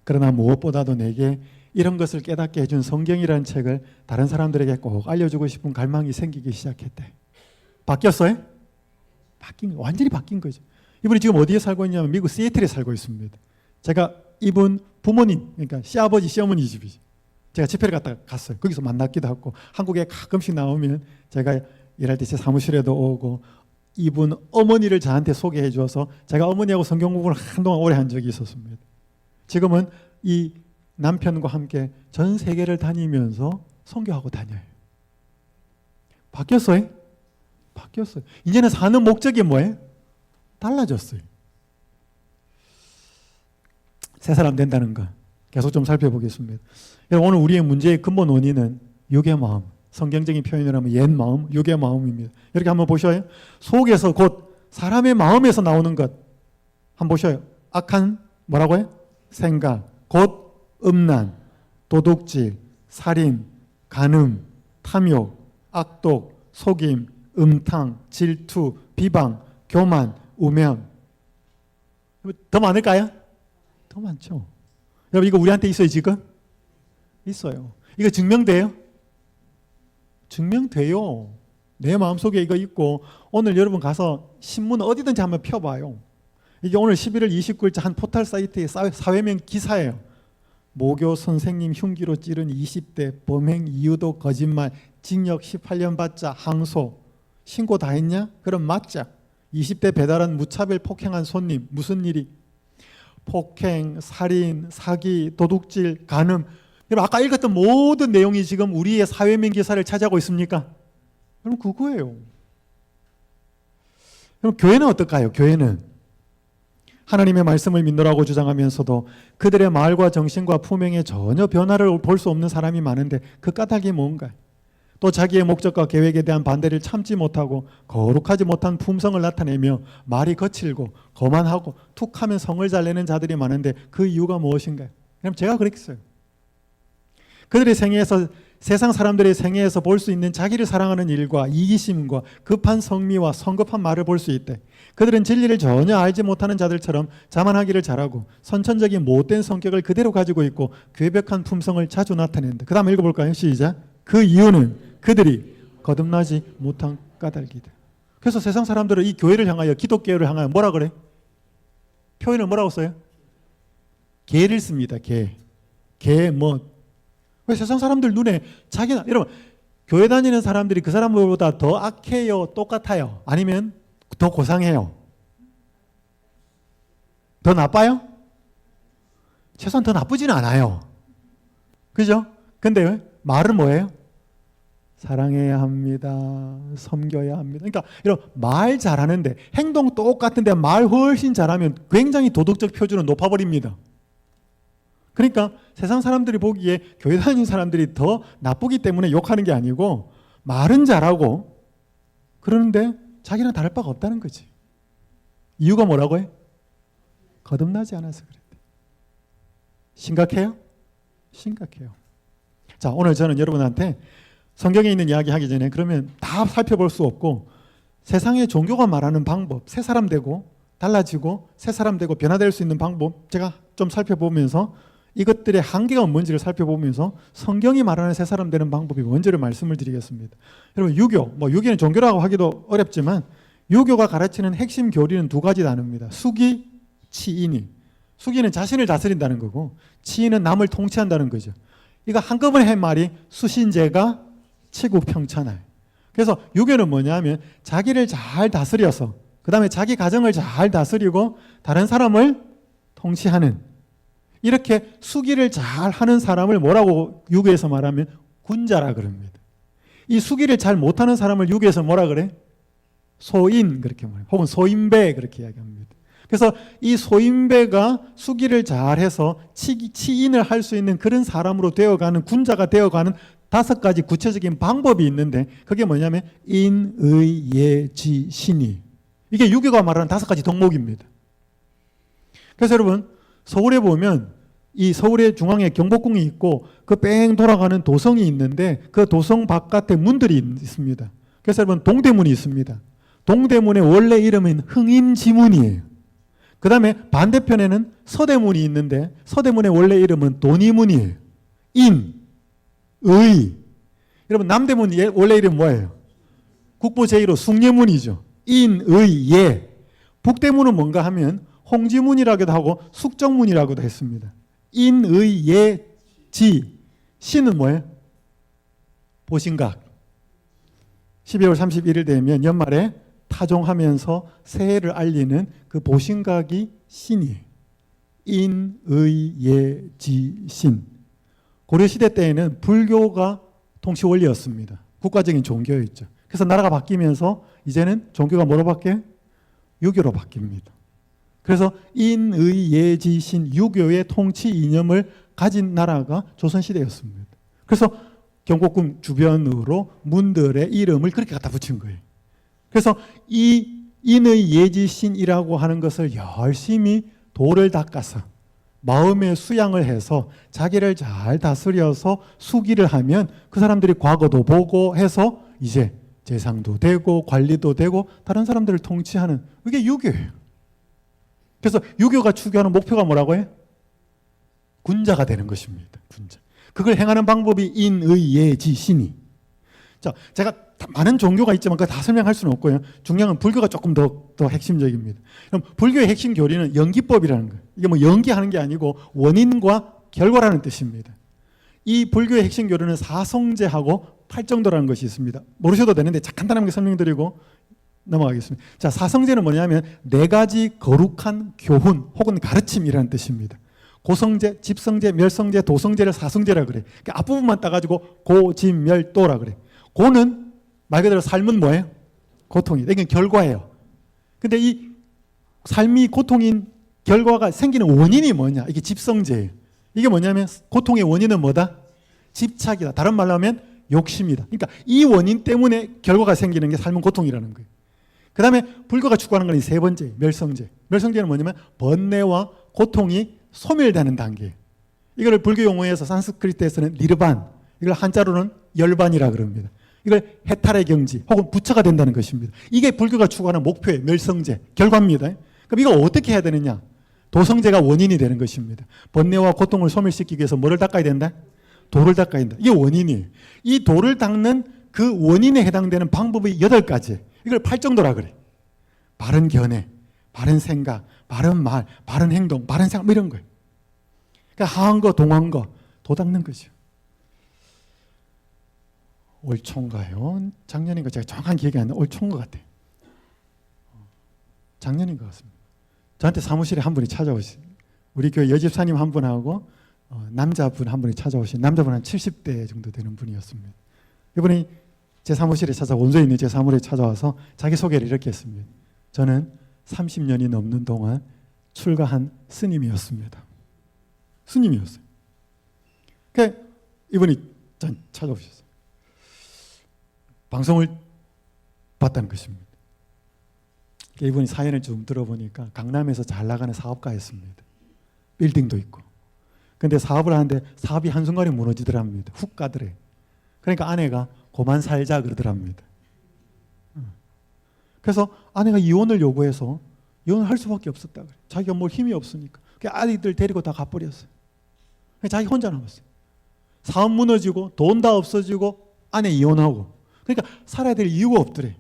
그러나 무엇보다도 내게 이런 것을 깨닫게 해준 성경이라는 책을 다른 사람들에게 꼭 알려주고 싶은 갈망이 생기기 시작했대. 바뀌었어요? 완전히 바뀐 거죠. 이분이 지금 어디에 살고 있냐면 미국 시애틀에 살고 있습니다. 제가 이분 부모님, 그러니까 시아버지, 시어머니 집이죠. 제가 집회를 갔어요. 거기서 만났기도 하고 한국에 가끔씩 나오면 제가 일할 때 제 사무실에도 오고 이분 어머니를 저한테 소개해 주어서 제가 어머니하고 성경 공부를 한동안 오래 한 적이 있었습니다. 지금은 이 남편과 함께 전 세계를 다니면서 선교하고 다녀요. 바뀌었어요? 바뀌었어요. 이제는 사는 목적이 뭐예요? 달라졌어요. 새 사람 된다는 거 계속 좀 살펴보겠습니다. 오늘 우리의 문제의 근본 원인은 육의 마음, 성경적인 표현을 하면 옛 마음, 육의 마음입니다. 이렇게 한번 보셔요. 속에서 곧 사람의 마음에서 나오는 것 한번 보셔요. 악한 뭐라고요? 생각, 곧 음란, 도둑질, 살인, 간음, 탐욕, 악독, 속임, 음탕, 질투, 비방, 교만, 우명. 더 많을까요? 더 많죠. 여러분 이거 우리한테 있어요 지금? 있어요. 이거 증명돼요? 증명돼요. 내 마음속에 이거 있고 오늘 여러분 가서 신문 어디든지 한번 펴봐요. 이게 오늘 11월 29일자 한 포털 사이트의 사회면 기사예요. 모교 선생님 흉기로 찌른 20대 범행 이유도 거짓말 징역 18년 받자 항소 신고 다 했냐? 그럼 맞자. 20대 배달원 무차별 폭행한 손님 무슨 일이? 폭행, 살인, 사기, 도둑질, 간음. 여러분 아까 읽었던 모든 내용이 지금 우리의 사회면 기사를 차지하고 있습니까? 여러분 그거예요. 여러분 교회는 어떨까요? 교회는 하나님의 말씀을 믿노라고 주장하면서도 그들의 말과 정신과 품행에 전혀 변화를 볼 수 없는 사람이 많은데 그 까닭이 뭔가? 또 자기의 목적과 계획에 대한 반대를 참지 못하고 거룩하지 못한 품성을 나타내며 말이 거칠고 거만하고 툭하면 성을 잘 내는 자들이 많은데 그 이유가 무엇인가요? 그럼 제가 그랬어요. 그들의 생애에서 세상 사람들의 생애에서 볼 수 있는 자기를 사랑하는 일과 이기심과 급한 성미와 성급한 말을 볼 수 있대. 그들은 진리를 전혀 알지 못하는 자들처럼 자만하기를 잘하고 선천적인 못된 성격을 그대로 가지고 있고 괴벽한 품성을 자주 나타낸다. 그 다음 읽어볼까요? 시작. 그 이유는 그들이 거듭나지 못한 까닭이다. 그래서 세상 사람들은 이 교회를 향하여 기독교회를 향하여 뭐라 그래? 표현을 뭐라고 써요? 개를 씁니다. 개. 왜 세상 사람들 눈에 자기는 여러분 교회 다니는 사람들이 그 사람들보다 더 악해요? 똑같아요? 아니면 더 고상해요? 더 나빠요? 최소한 더 나쁘지는 않아요. 그죠? 근데 말은 뭐예요? 사랑해야 합니다. 섬겨야 합니다. 그러니까 이런 말 잘하는데 행동 똑같은데 말 훨씬 잘하면 굉장히 도덕적 표준은 높아버립니다. 그러니까 세상 사람들이 보기에 교회 다니는 사람들이 더 나쁘기 때문에 욕하는 게 아니고 말은 잘하고 그러는데 자기랑 다를 바가 없다는 거지. 이유가 뭐라고 해? 거듭나지 않아서 그랬대. 심각해요? 심각해요. 자, 오늘 저는 여러분한테 성경에 있는 이야기 하기 전에 그러면 다 살펴볼 수 없고 세상의 종교가 말하는 방법, 새 사람 되고 달라지고 새 사람 되고 변화될 수 있는 방법 제가 좀 살펴보면서 이것들의 한계가 뭔지를 살펴보면서 성경이 말하는 새 사람 되는 방법이 뭔지를 말씀을 드리겠습니다. 여러분 유교는 종교라고 하기도 어렵지만 유교가 가르치는 핵심 교리는 두 가지 나눕니다. 수기, 치인이. 수기는 자신을 다스린다는 거고 치인은 남을 통치한다는 거죠. 이거 한꺼번에 한 말이 수신제가 치국평천하에. 그래서 유교는 뭐냐면 자기를 잘 다스려서 그 다음에 자기 가정을 잘 다스리고 다른 사람을 통치하는 이렇게 수기를 잘 하는 사람을 뭐라고 유교에서 말하면 군자라 그럽니다. 이 수기를 잘 못하는 사람을 유교에서 뭐라 그래? 소인 그렇게 말해요. 혹은 소인배 그렇게 이야기합니다. 그래서 이 소인배가 수기를 잘해서 치인을 할 수 있는 그런 사람으로 되어가는 군자가 되어가는 5가지 구체적인 방법이 있는데 그게 뭐냐면 인, 의, 예, 지, 신이. 이게 유교가 말하는 5가지 덕목입니다. 그래서 여러분 서울에 보면 이 서울의 중앙에 경복궁이 있고 그 뺑 돌아가는 도성이 있는데 그 도성 바깥에 문들이 있습니다. 그래서 여러분 동대문이 있습니다. 동대문의 원래 이름은 흥인지문이에요. 그 다음에 반대편에는 서대문이 있는데 서대문의 원래 이름은 돈이문이에요. 인, 의. 여러분 남대문 원래 이름 뭐예요? 국보 제1호 숭례문이죠. 인, 의, 예. 북대문은 뭔가 하면 홍지문이라고도 하고 숙정문이라고도 했습니다. 인, 의, 예, 지. 신은 뭐예요? 보신각. 12월 31일 되면 연말에 타종하면서 새해를 알리는 그 보신각이 신이에요. 인, 의, 예, 지, 신. 고려시대 때에는 불교가 통치 원리였습니다. 국가적인 종교였죠. 그래서 나라가 바뀌면서 이제는 종교가 뭐로 바뀌어요? 유교로 바뀝니다. 그래서 인, 의, 예, 지, 신, 유교의 통치 이념을 가진 나라가 조선시대였습니다. 그래서 경복궁 주변으로 문들의 이름을 그렇게 갖다 붙인 거예요. 그래서 이 인의, 예, 지, 신이라고 하는 것을 열심히 도를 닦아서 마음의 수양을 해서 자기를 잘 다스려서 수기를 하면 그 사람들이 과거도 보고 해서 이제 재상도 되고 관리도 되고 다른 사람들을 통치하는 이게 유교예요. 그래서 유교가 추구하는 목표가 뭐라고 해요? 군자가 되는 것입니다. 군자. 그걸 행하는 방법이 인, 의, 예, 지, 신이. 자, 제가 많은 종교가 있지만 그거 다 설명할 수는 없고요. 중요한 건 불교가 조금 더 핵심적입니다. 그럼 불교의 핵심 교리는 연기법이라는 거예요. 이게 뭐 연기하는 게 아니고 원인과 결과라는 뜻입니다. 이 불교의 핵심 교리는 사성제하고 팔정도라는 것이 있습니다. 모르셔도 되는데 간단하게 설명드리고 넘어가겠습니다. 자, 사성제는 뭐냐면 4가지 거룩한 교훈 혹은 가르침이라는 뜻입니다. 고성제, 집성제, 멸성제, 도성제를 사성제라 그래. 그러니까 앞부분만 따가지고 고, 집, 멸, 도라 그래. 고는 말 그대로 삶은 뭐예요? 고통이다. 이건 결과예요. 근데 이 삶이 고통인 결과가 생기는 원인이 뭐냐? 이게 집성제예요. 이게 뭐냐면 고통의 원인은 뭐다? 집착이다. 다른 말로 하면 욕심이다. 그러니까 이 원인 때문에 결과가 생기는 게 삶은 고통이라는 거예요. 그 다음에 불교가 추구하는 건 이 세 번째, 멸성제. 멸성제는 뭐냐면 번뇌와 고통이 소멸되는 단계. 이걸 불교 용어에서 산스크리트에서는 니르반, 이걸 한자로는 열반이라 그럽니다. 이걸 해탈의 경지 혹은 부처가 된다는 것입니다. 이게 불교가 추구하는 목표의 멸성제, 결과입니다. 그럼 이거 어떻게 해야 되느냐? 도성제가 원인이 되는 것입니다. 번뇌와 고통을 소멸시키기 위해서 뭐를 닦아야 된다? 도를 닦아야 된다. 이게 원인이에요. 이 도를 닦는 그 원인에 해당되는 방법이 8가지. 이걸 팔정도라 그래. 바른 견해, 바른 생각, 바른 말, 바른 행동, 바른 생각, 뭐 이런 거예요. 그러니까 하한 거, 동한 거, 도 닦는 거죠. 올 초인가요? 작년인가? 제가 정확한 기억이 안 나요. 올 초인 것 같아요. 작년인 것 같습니다. 저한테 사무실에 한 분이 찾아오신, 우리 교회 여집사님 한 분하고 남자분 한 분이 찾아오신, 남자분 한 70대 정도 되는 분이었습니다. 이분이 제 사무실에 원소에 있는 제 사무실에 찾아와서 자기소개를 이렇게 했습니다. 저는 30년이 넘는 동안 출가한 스님이었습니다. 스님이었어요. 그러니까 이분이 찾아오셨어요. 방송을 봤다는 것입니다. 이분이 사연을 좀 들어보니까 강남에서 잘 나가는 사업가였습니다. 빌딩도 있고. 근데 사업을 하는데 사업이 한순간에 무너지더랍니다. 훅 가더래. 그러니까 아내가 그만 살자 그러더랍니다. 그래서 아내가 이혼을 요구해서 이혼을 할 수밖에 없었다 그래. 자기가 뭘 힘이 없으니까. 아이들 데리고 다 가버렸어요. 자기 혼자 남았어요. 사업 무너지고 돈 다 없어지고 아내 이혼하고. 그러니까 살아야 될 이유가 없더래.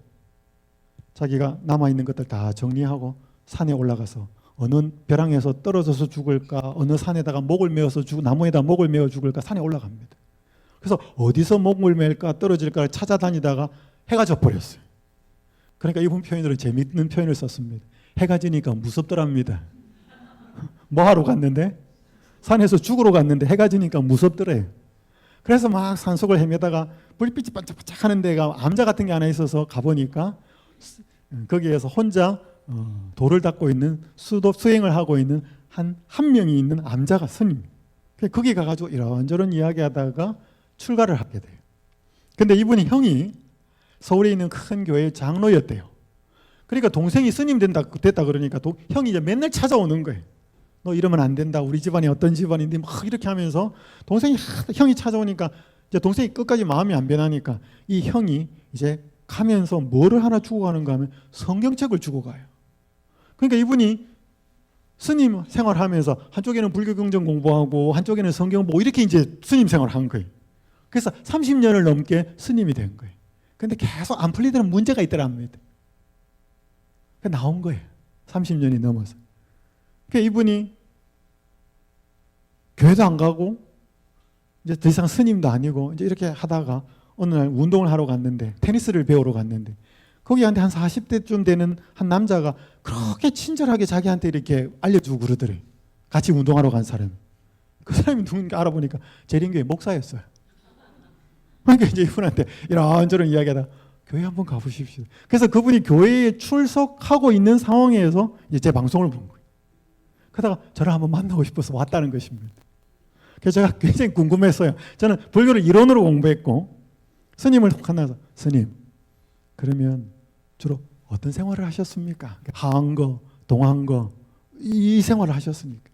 자기가 남아있는 것들 다 정리하고 산에 올라가서 어느 벼랑에서 떨어져서 죽을까, 어느 산에다가 목을 메어서 나무에다 목을 메어 죽을까 산에 올라갑니다. 그래서 어디서 목을 메일까 떨어질까를 찾아다니다가 해가 져버렸어요. 그러니까 이분 표현으로 재밌는 표현을 썼습니다. 해가 지니까 무섭더랍니다. 뭐 하러 갔는데? 산에서 죽으러 갔는데 해가 지니까 무섭더래요. 그래서 막 산속을 헤매다가 불빛이 반짝반짝 하는 데가 암자 같은 게 하나 있어서 가보니까 거기에서 혼자 도를 닦고 있는 수행을 하고 있는 한 명이 있는 암자가 스님. 거기 가가지고 이런저런 이야기하다가 출가를 하게 돼요. 근데 이분이 형이 서울에 있는 큰 교회의 장로였대요. 그러니까 동생이 스님 됐다 그러니까 형이 이제 맨날 찾아오는 거예요. 너 이러면 안 된다. 우리 집안이 어떤 집안인데 막 이렇게 하면서 형이 찾아오니까 이제 동생이 끝까지 마음이 안 변하니까 이 형이 이제 가면서 뭐를 하나 주고 가는가 하면 성경책을 주고 가요. 그러니까 이분이 스님 생활하면서 한쪽에는 불교 경전 공부하고 한쪽에는 성경 보고 이렇게 이제 스님 생활을 한 거예요. 그래서 30년을 넘게 스님이 된 거예요. 근데 계속 안 풀리던 문제가 있더랍니다. 나온 거예요. 30년이 넘어서. 그러니까 이분이 교회도 안 가고 이제 더 이상 스님도 아니고 이제 이렇게 하다가 어느 날 운동을 하러 갔는데 테니스를 배우러 갔는데 거기한테 한 40대쯤 되는 한 남자가 그렇게 친절하게 자기한테 이렇게 알려주고 그러더래. 같이 운동하러 간 사람. 그 사람이 누군가 알아보니까 재림교회 목사였어요. 그러니까 이제 이분한테 이런저런 이야기하다 교회 한번 가보십시오. 그래서 그분이 교회에 출석하고 있는 상황에서 이제 제 방송을 본 거예요. 그러다가 저를 한번 만나고 싶어서 왔다는 것입니다. 그래서 제가 굉장히 궁금했어요. 저는 불교를 이론으로 공부했고 스님을 만나서 스님 그러면 주로 어떤 생활을 하셨습니까? 하한 거, 동한 거 이 생활을 하셨습니까?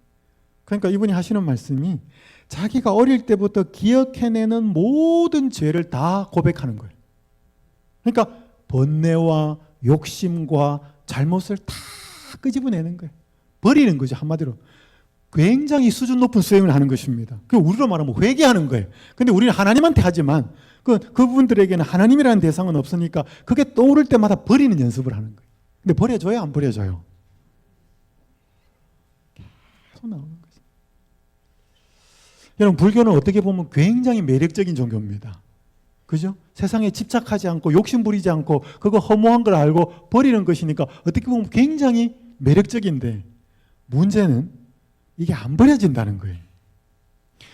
그러니까 이분이 하시는 말씀이 자기가 어릴 때부터 기억해내는 모든 죄를 다 고백하는 거예요. 그러니까 번뇌와 욕심과 잘못을 다 끄집어내는 거예요. 버리는 거죠. 한마디로. 굉장히 수준 높은 수행을 하는 것입니다. 그 우리로 말하면 회개하는 거예요. 근데 우리는 하나님한테 하지만 그분들에게는 하나님이라는 대상은 없으니까 그게 떠오를 때마다 버리는 연습을 하는 거예요. 근데 버려줘요? 안 버려줘요? 계속 나오는 거죠. 여러분 불교는 어떻게 보면 굉장히 매력적인 종교입니다. 그죠? 세상에 집착하지 않고 욕심 부리지 않고 그거 허무한 걸 알고 버리는 것이니까 어떻게 보면 굉장히 매력적인데 문제는 이게 안 버려진다는 거예요.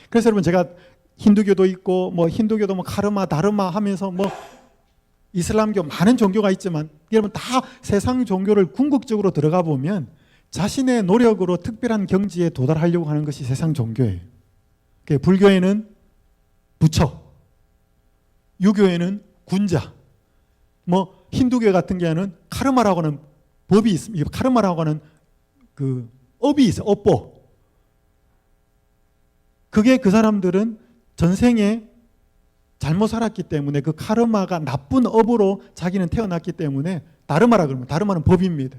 그래서 여러분 제가 힌두교도 있고 힌두교도 카르마, 다르마 하면서 이슬람교 많은 종교가 있지만 여러분 다 세상 종교를 궁극적으로 들어가 보면 자신의 노력으로 특별한 경지에 도달하려고 하는 것이 세상 종교예요. 불교에는 부처, 유교에는 군자, 뭐 힌두교 같은 경우는 카르마라고 하는 법이 있습니다. 카르마라고 하는 그 업이 있어요. 업보. 그게 그 사람들은 전생에 잘못 살았기 때문에 그 카르마가 나쁜 업으로 자기는 태어났기 때문에 다르마라 그러면 다르마는 법입니다.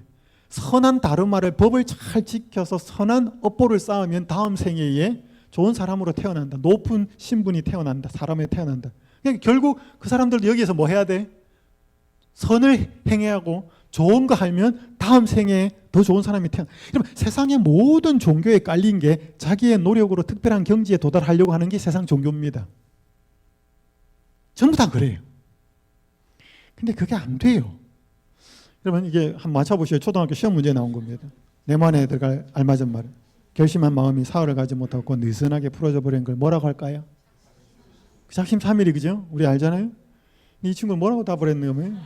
선한 다르마를 법을 잘 지켜서 선한 업보를 쌓으면 다음 생애에 좋은 사람으로 태어난다. 높은 신분이 태어난다. 사람에 태어난다. 그러니까 결국 그 사람들도 여기에서 뭐 해야 돼? 선을 행해야 하고 좋은 거 하면 다음 생애에 더 좋은 사람이 태어나. 그러면 세상의 모든 종교에 깔린 게 자기의 노력으로 특별한 경지에 도달하려고 하는 게 세상 종교입니다. 전부 다 그래요. 근데 그게 안 돼요. 여러분 이게 한번 맞춰보시죠. 초등학교 시험 문제에 나온 겁니다. 내 만에 들어갈 알맞은 말. 결심한 마음이 사흘을 가지 못하고 느슨하게 풀어져 버린 걸 뭐라고 할까요? 작심삼일이 그죠? 우리 알잖아요. 이 친구는 뭐라고 답을 했냐면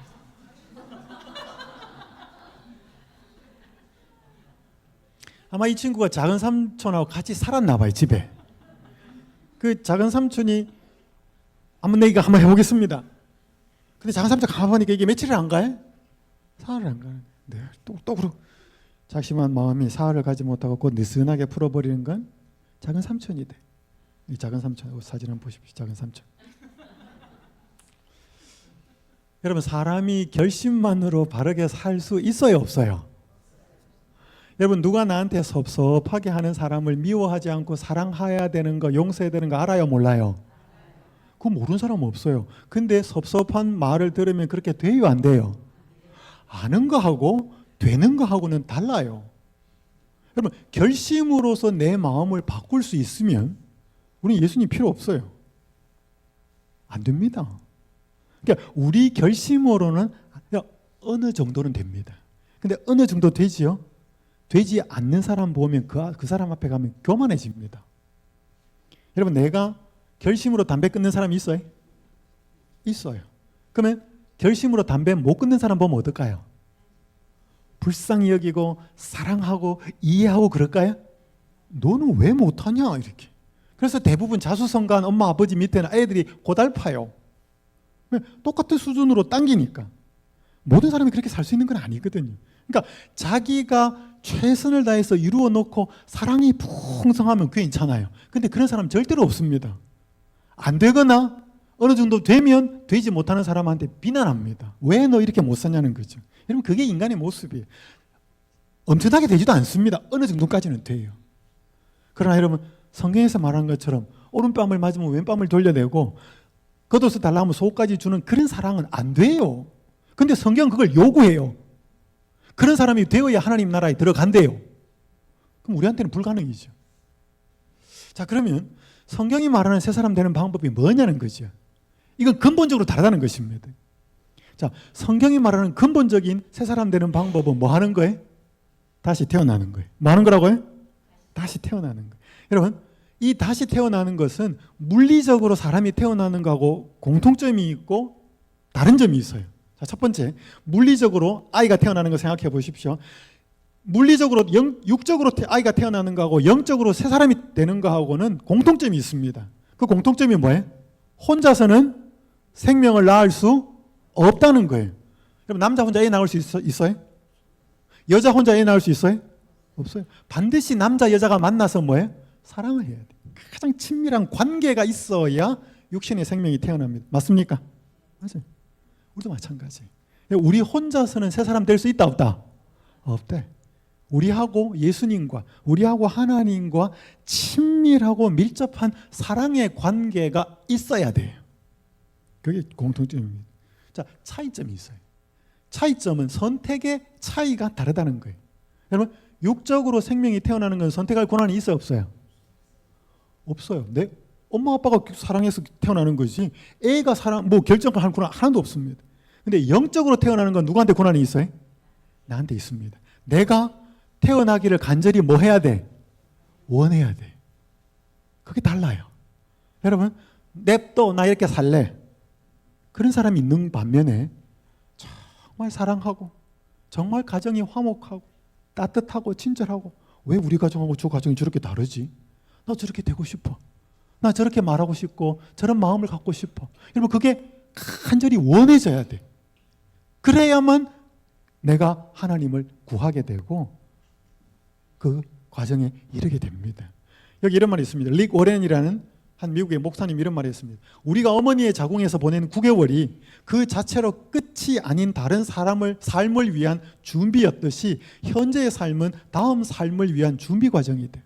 아마 이 친구가 작은 삼촌하고 같이 살았나 봐요. 집에. 그 작은 삼촌이 한번 내가 한번 해보겠습니다. 근데 작은 삼촌 가만 보니까 이게 며칠을 안 가요? 사흘을 안 가요. 네, 또 그러고 작심한 마음이 사흘을 가지 못하고 곧 느슨하게 풀어버리는 건 작은 삼촌이 돼. 이 작은 삼촌 사진 한번 보십시오. 작은 삼촌. 여러분 사람이 결심만으로 바르게 살 수 있어요, 없어요? 여러분 누가 나한테 섭섭하게 하는 사람을 미워하지 않고 사랑해야 되는 거, 용서해야 되는 거 알아요, 몰라요? 그거 모르는 사람은 없어요. 근데 섭섭한 말을 들으면 그렇게 돼요, 안 돼요? 아는 거하고 되는 거하고는 달라요. 여러분 결심으로서 내 마음을 바꿀 수 있으면 우리는 예수님 필요 없어요. 안 됩니다. 그러니까 우리 결심으로는 어느 정도는 됩니다. 근데 어느 정도 되지요? 되지 않는 사람 보면 그 사람 앞에 가면 교만해집니다. 여러분 내가 결심으로 담배 끊는 사람이 있어요? 있어요. 그러면 결심으로 담배 못 끊는 사람 보면 어떨까요? 불쌍히 여기고 사랑하고 이해하고 그럴까요? 너는 왜 못하냐 이렇게. 그래서 대부분 자수성가한 엄마 아버지 밑에는 애들이 고달파요. 똑같은 수준으로 당기니까. 모든 사람이 그렇게 살 수 있는 건 아니거든요. 그러니까 자기가 최선을 다해서 이루어 놓고 사랑이 풍성하면 괜찮아요. 근데 그런 사람 절대로 없습니다. 안 되거나 어느 정도 되면 되지 못하는 사람한테 비난합니다. 왜 너 이렇게 못 사냐는 거죠. 여러분 그게 인간의 모습이에요. 엄청나게 되지도 않습니다. 어느 정도까지는 돼요. 그러나 여러분 성경에서 말한 것처럼 오른뺨을 맞으면 왼뺨을 돌려내고 겉옷을 달라 하면 속까지 주는 그런 사랑은 안 돼요. 근데 성경은 그걸 요구해요. 그런 사람이 되어야 하나님 나라에 들어간대요. 그럼 우리한테는 불가능이죠. 자 그러면 성경이 말하는 새 사람 되는 방법이 뭐냐는 거죠. 이건 근본적으로 다르다는 것입니다. 자, 성경이 말하는 근본적인 새 사람 되는 방법은 뭐 하는 거예요? 다시 태어나는 거예요. 뭐 하는 거라고요? 다시 태어나는 거예요. 여러분, 이 다시 태어나는 것은 물리적으로 사람이 태어나는 거하고 공통점이 있고 다른 점이 있어요. 자, 첫 번째, 물리적으로 아이가 태어나는 거 생각해 보십시오. 물리적으로 육적으로 아이가 태어나는 거하고 영적으로 새 사람이 되는 거하고는 공통점이 있습니다. 그 공통점이 뭐예요? 혼자서는 생명을 낳을 수 없다는 거예요. 그럼 남자 혼자 애 낳을 수 있어요? 여자 혼자 애 낳을 수 있어요? 없어요. 반드시 남자 여자가 만나서 뭐예요? 사랑을 해야 돼요. 가장 친밀한 관계가 있어야 육신의 생명이 태어납니다. 맞습니까? 맞아요. 우리도 마찬가지. 우리 혼자서는 새 사람 될 수 있다 없다? 없대. 우리하고 예수님과 우리하고 하나님과 친밀하고 밀접한 사랑의 관계가 있어야 돼요. 그게 공통점입니다. 자, 차이점이 있어요. 차이점은 선택의 차이가 다르다는 거예요. 여러분, 육적으로 생명이 태어나는 건 선택할 권한이 있어요, 없어요? 없어요. 내 엄마 아빠가 사랑해서 태어나는 거지. 애가 결정할 권한 하나도 없습니다. 근데 영적으로 태어나는 건 누구한테 권한이 있어요? 나한테 있습니다. 내가 태어나기를 간절히 뭐 해야 돼? 원해야 돼. 그게 달라요. 여러분, 냅둬 나 이렇게 살래. 그런 사람이 있는 반면에 정말 사랑하고 정말 가정이 화목하고 따뜻하고 친절하고 왜 우리 가정하고 저 가정이 저렇게 다르지? 나 저렇게 되고 싶어. 나 저렇게 말하고 싶고 저런 마음을 갖고 싶어. 여러분 그게 간절히 원해져야 돼. 그래야만 내가 하나님을 구하게 되고 그 과정에 이르게 됩니다. 여기 이런 말이 있습니다. 릭 워렌이라는 한 미국의 목사님 이런 말이 있습니다. 우리가 어머니의 자궁에서 보낸 9개월이 그 자체로 끝이 아닌 다른 삶을 위한 준비였듯이 현재의 삶은 다음 삶을 위한 준비 과정이 돼요.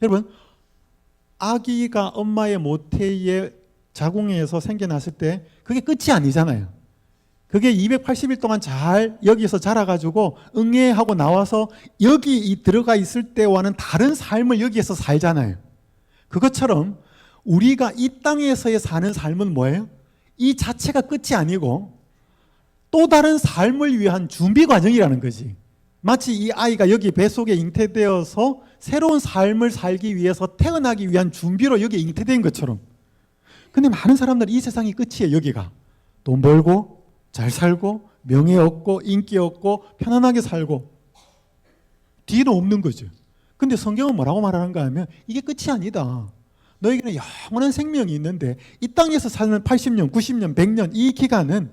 여러분, 아기가 엄마의 모태의 자궁에서 생겨났을 때 그게 끝이 아니잖아요. 그게 280일 동안 잘 여기서 자라가지고 응애하고 나와서 여기 들어가 있을 때와는 다른 삶을 여기에서 살잖아요. 그것처럼 우리가 이 땅에서의 사는 삶은 뭐예요? 이 자체가 끝이 아니고 또 다른 삶을 위한 준비 과정이라는 거지. 마치 이 아이가 여기 뱃속에 잉태되어서 새로운 삶을 살기 위해서 태어나기 위한 준비로 여기 잉태된 것처럼. 근데 많은 사람들은 이 세상이 끝이에요. 여기가 돈 벌고 잘 살고 명예 얻고 인기 얻고 편안하게 살고 뒤는 없는 거죠. 근데 성경은 뭐라고 말하는가 하면 이게 끝이 아니다. 너에게는 영원한 생명이 있는데 이 땅에서 사는 80년, 90년, 100년 이 기간은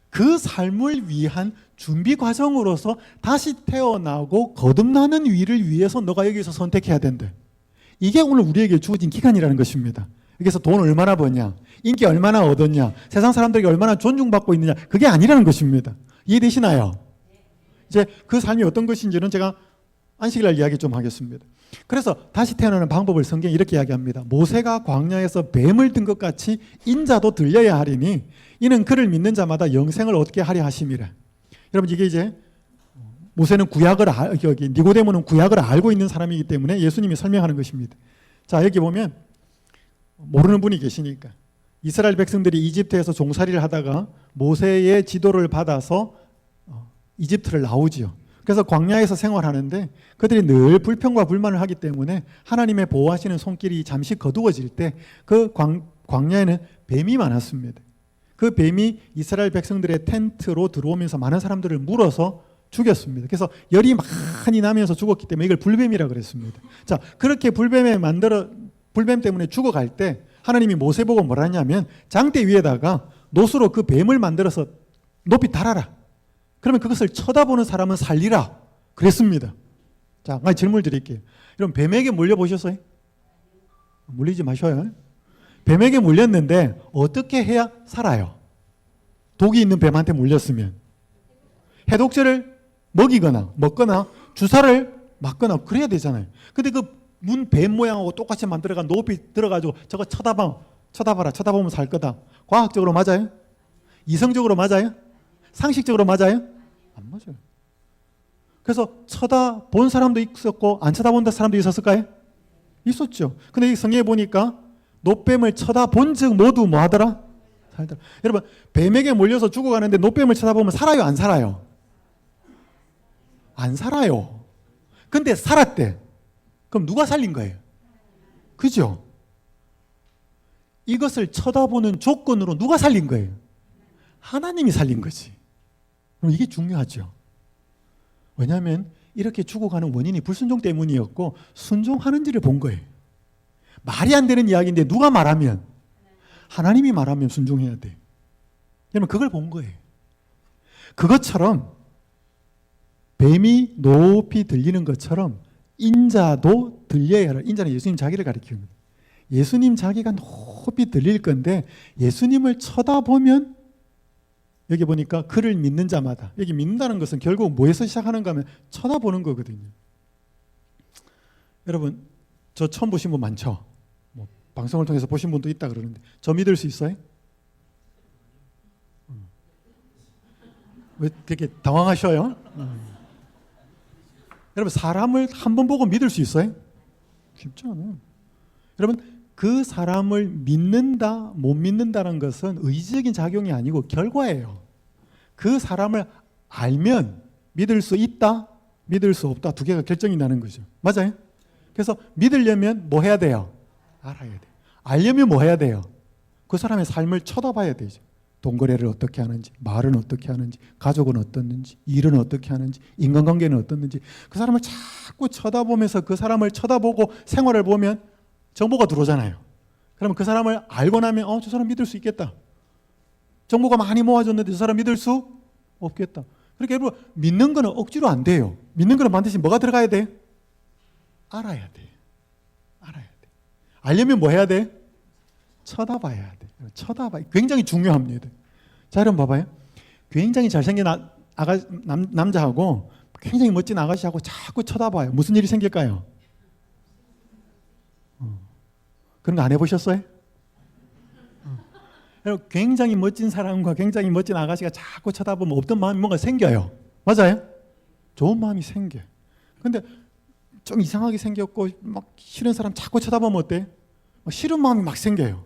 그 삶을 위한 준비 과정으로서 다시 태어나고 거듭나는 위를 위해서 너가 여기서 선택해야 된대. 이게 오늘 우리에게 주어진 기간이라는 것입니다. 여기서 돈 얼마나 버냐, 인기 얼마나 얻었냐, 세상 사람들에게 얼마나 존중받고 있느냐, 그게 아니라는 것입니다. 이해되시나요? 이제 그 삶이 어떤 것인지는 제가 안식일날 이야기 좀 하겠습니다. 그래서 다시 태어나는 방법을 성경이 이렇게 이야기합니다. 모세가 광야에서 뱀을 든 것 같이 인자도 들려야 하리니 이는 그를 믿는 자마다 영생을 얻게 하려 하심이라. 여러분, 이게 이제 모세는 여기 니고데모는 구약을 알고 있는 사람이기 때문에 예수님이 설명하는 것입니다. 자, 여기 보면 모르는 분이 계시니까 이스라엘 백성들이 이집트에서 종살이를 하다가 모세의 지도를 받아서 이집트를 나오지요. 그래서 광야에서 생활하는데 그들이 늘 불평과 불만을 하기 때문에 하나님의 보호하시는 손길이 잠시 거두어질 때 그 광야에는 뱀이 많았습니다. 그 뱀이 이스라엘 백성들의 텐트로 들어오면서 많은 사람들을 물어서 죽였습니다. 그래서 열이 많이 나면서 죽었기 때문에 이걸 불뱀이라고 그랬습니다. 자, 그렇게 불뱀 때문에 죽어갈 때 하나님이 모세 보고 뭐라 하냐면 장대 위에다가 놋으로 그 뱀을 만들어서 높이 달아라. 그러면 그것을 쳐다보는 사람은 살리라 그랬습니다. 자, 질문을 드릴게요. 여러분, 뱀에게 물려보셨어요? 물리지 마셔요. 뱀에게 물렸는데 어떻게 해야 살아요? 독이 있는 뱀한테 물렸으면 해독제를 먹거나 주사를 맞거나 그래야 되잖아요. 근데 그 문 뱀 모양하고 똑같이 만들어가 높이 들어가지고 저거 쳐다보면 살 거다. 과학적으로 맞아요? 이성적으로 맞아요? 상식적으로 맞아요? 안 맞아요. 그래서 쳐다본 사람도 있었고 안 쳐다본 사람도 있었을까요? 있었죠. 근데 이 성경에 보니까 노뱀을 쳐다본 즉 모두 뭐 하더라? 살더라. 여러분, 뱀에게 몰려서 죽어가는데 노뱀을 쳐다보면 살아요, 안 살아요? 안 살아요. 근데 살았대. 그럼 누가 살린 거예요? 그죠? 이것을 쳐다보는 조건으로 누가 살린 거예요? 하나님이 살린 거지. 그럼 이게 중요하죠. 왜냐하면 이렇게 죽어가는 원인이 불순종 때문이었고 순종하는지를 본 거예요. 말이 안 되는 이야기인데 누가 말하면? 하나님이 말하면 순종해야 돼. 여러분, 그걸 본 거예요. 그것처럼 뱀이 높이 들리는 것처럼 인자도 들려야 하라. 인자는 예수님 자기를 가리키는 거예요. 예수님 자기가 높이 들릴 건데 예수님을 쳐다보면 여기 보니까 그를 믿는 자마다, 여기 믿는다는 것은 결국 뭐에서 시작하는가 하면 쳐다보는 거거든요. 여러분, 저 처음 보신 분 많죠? 뭐 방송을 통해서 보신 분도 있다 그러는데 저 믿을 수 있어요? 왜 그렇게 당황하셔요? 여러분, 사람을 한 번 보고 믿을 수 있어요? 쉽지 않아요. 여러분, 그 사람을 믿는다, 못 믿는다는 것은 의지적인 작용이 아니고 결과예요. 그 사람을 알면 믿을 수 있다, 믿을 수 없다, 두 개가 결정이 나는 거죠. 맞아요? 그래서 믿으려면 뭐 해야 돼요? 알아야 돼요. 알려면 뭐 해야 돼요? 그 사람의 삶을 쳐다봐야 되죠. 동거래를 어떻게 하는지, 말은 어떻게 하는지, 가족은 어떻는지, 일은 어떻게 하는지, 인간관계는 어떻는지 그 사람을 자꾸 쳐다보면서 그 사람을 쳐다보고 생활을 보면 정보가 들어오잖아요. 그러면 그 사람을 알고 나면 저 사람 믿을 수 있겠다. 정보가 많이 모아졌는데 저 사람 믿을 수 없겠다. 그러니까 여러분, 믿는 거는 억지로 안 돼요. 믿는 거는 반드시 뭐가 들어가야 돼? 알아야 돼. 알아야 돼. 알려면 뭐 해야 돼? 쳐다봐야 돼. 쳐다봐. 굉장히 중요합니다. 자, 여러분 봐봐요. 굉장히 잘생긴 남자하고 굉장히 멋진 아가씨하고 자꾸 쳐다봐요. 무슨 일이 생길까요? 그런 거 안 해보셨어요? 여러분, 굉장히 멋진 사람과 굉장히 멋진 아가씨가 자꾸 쳐다보면 없던 마음이 뭔가 생겨요. 맞아요? 좋은 마음이 생겨요. 근데 좀 이상하게 생겼고 막 싫은 사람 자꾸 쳐다보면 어때? 싫은 마음이 막 생겨요.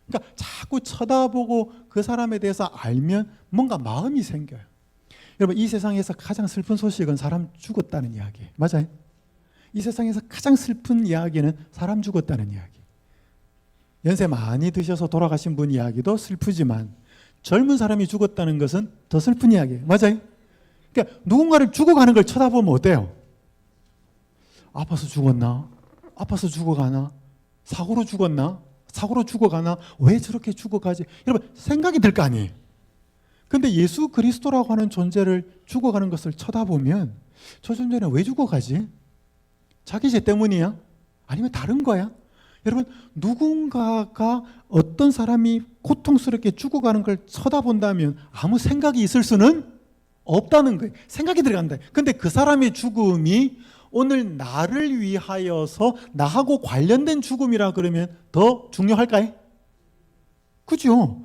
그러니까 자꾸 쳐다보고 그 사람에 대해서 알면 뭔가 마음이 생겨요. 여러분, 이 세상에서 가장 슬픈 소식은 사람 죽었다는 이야기예요. 맞아요? 이 세상에서 가장 슬픈 이야기는 사람 죽었다는 이야기. 연세 많이 드셔서 돌아가신 분 이야기도 슬프지만 젊은 사람이 죽었다는 것은 더 슬픈 이야기예요. 맞아요? 그러니까 누군가를 죽어가는 걸 쳐다보면 어때요? 아파서 죽었나? 아파서 죽어가나? 사고로 죽었나? 사고로 죽어가나? 왜 저렇게 죽어가지? 여러분, 생각이 들 거 아니에요. 근데 예수 그리스도라고 하는 존재를 죽어가는 것을 쳐다보면 저 존재는 왜 죽어가지? 자기 죄 때문이야? 아니면 다른 거야? 여러분, 누군가가 어떤 사람이 고통스럽게 죽어가는 걸 쳐다본다면 아무 생각이 있을 수는 없다는 거예요. 생각이 들어간다. 근데 그 사람의 죽음이 오늘 나를 위하여서 나하고 관련된 죽음이라 그러면 더 중요할까요? 그죠?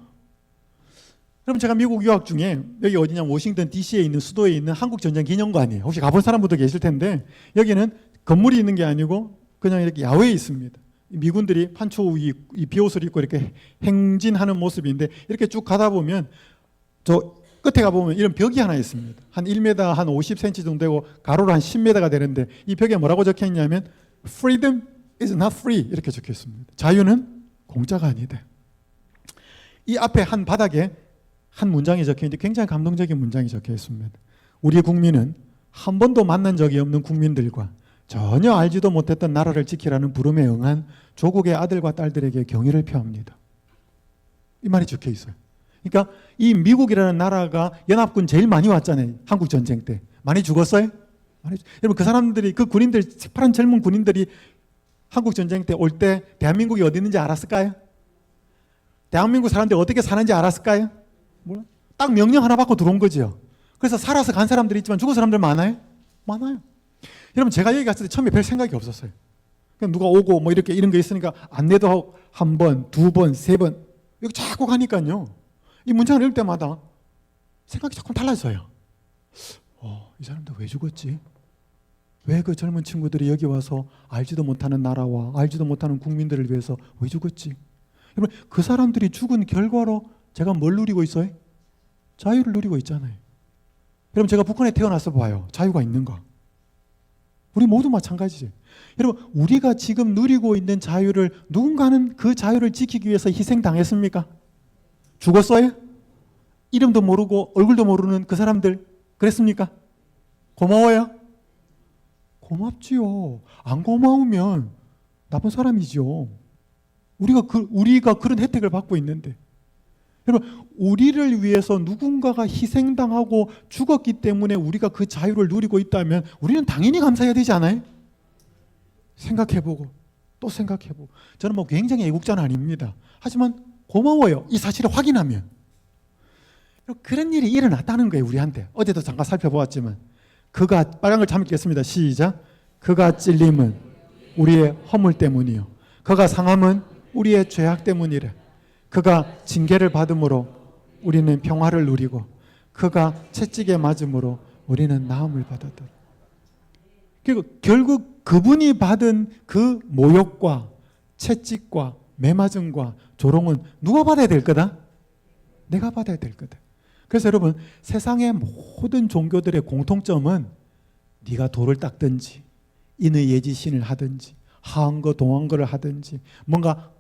여러분, 제가 미국 유학 중에 여기 어디냐면 워싱턴 DC에 있는 수도에 있는 한국전쟁 기념관이에요. 혹시 가본 사람분도 계실 텐데 여기는 건물이 있는 게 아니고 그냥 이렇게 야외에 있습니다. 미군들이 판초 위 비옷을 입고 이렇게 행진하는 모습인데 이렇게 쭉 가다 보면 저 끝에 가보면 이런 벽이 하나 있습니다. 한 1m 한 50cm 정도 되고 가로로 한 10m가 되는데 이 벽에 뭐라고 적혀 있냐면 Freedom is not free 이렇게 적혀 있습니다. 자유는 공짜가 아니다. 이 앞에 한 바닥에 한 문장이 적혀 있는데 굉장히 감동적인 문장이 적혀 있습니다. 우리 국민은 한 번도 만난 적이 없는 국민들과 전혀 알지도 못했던 나라를 지키라는 부름에 응한 조국의 아들과 딸들에게 경의를 표합니다. 이 말이 적혀 있어요. 그러니까 이 미국이라는 나라가 연합군 제일 많이 왔잖아요. 한국 전쟁 때. 많이 죽었어요? 여러분, 그 사람들이, 그 군인들, 새파란 젊은 군인들이 한국 전쟁 때 올 때 대한민국이 어디 있는지 알았을까요? 대한민국 사람들이 어떻게 사는지 알았을까요? 몰라. 딱 명령 하나 받고 들어온 거죠. 그래서 살아서 간 사람들이 있지만 죽은 사람들 많아요? 많아요. 여러분, 제가 여기 갔을 때 처음에 별 생각이 없었어요. 그냥 누가 오고 뭐 이렇게 이런 거 있으니까 안내도 하고 한 번, 두 번, 세 번 여기 자꾸 가니까요. 이 문장을 읽을 때마다 생각이 조금 달라져요. 이 사람들 왜 죽었지? 왜 그 젊은 친구들이 여기 와서 알지도 못하는 나라와 알지도 못하는 국민들을 위해서 왜 죽었지? 여러분, 그 사람들이 죽은 결과로 제가 뭘 누리고 있어요? 자유를 누리고 있잖아요. 여러분, 제가 북한에 태어나서 봐요. 자유가 있는가? 우리 모두 마찬가지죠. 여러분, 우리가 지금 누리고 있는 자유를 누군가는 그 자유를 지키기 위해서 희생당했습니까? 죽었어요? 이름도 모르고 얼굴도 모르는 그 사람들 그랬습니까? 고마워요? 고맙지요. 안 고마우면 나쁜 사람이죠. 우리가 그런 혜택을 받고 있는데, 여러분, 우리를 위해서 누군가가 희생당하고 죽었기 때문에 우리가 그 자유를 누리고 있다면 우리는 당연히 감사해야 되지 않아요? 생각해보고 또 생각해보고. 저는 뭐 굉장히 애국자는 아닙니다. 하지만 고마워요. 이 사실을 확인하면. 그런 일이 일어났다는 거예요, 우리한테. 어제도 잠깐 살펴보았지만 그가, 빨간 걸 잠깐 읽겠습니다. 시작. 그가 찔림은 우리의 허물 때문이요 그가 상함은 우리의 죄악 때문이래. 그가 징계를 받음으로 우리는 평화를 누리고 그가 채찍에 맞음으로 우리는 나음을 받았더라. 그리고 결국 그분이 받은 그 모욕과 채찍과 매맞음과 조롱은 누가 받아야 될 거다? 내가 받아야 될 거다. 그래서 여러분, 세상의 모든 종교들의 공통점은 네가 돌을 닦든지 인의 예지신을 하든지 하한거 동한거를 하든지 뭔가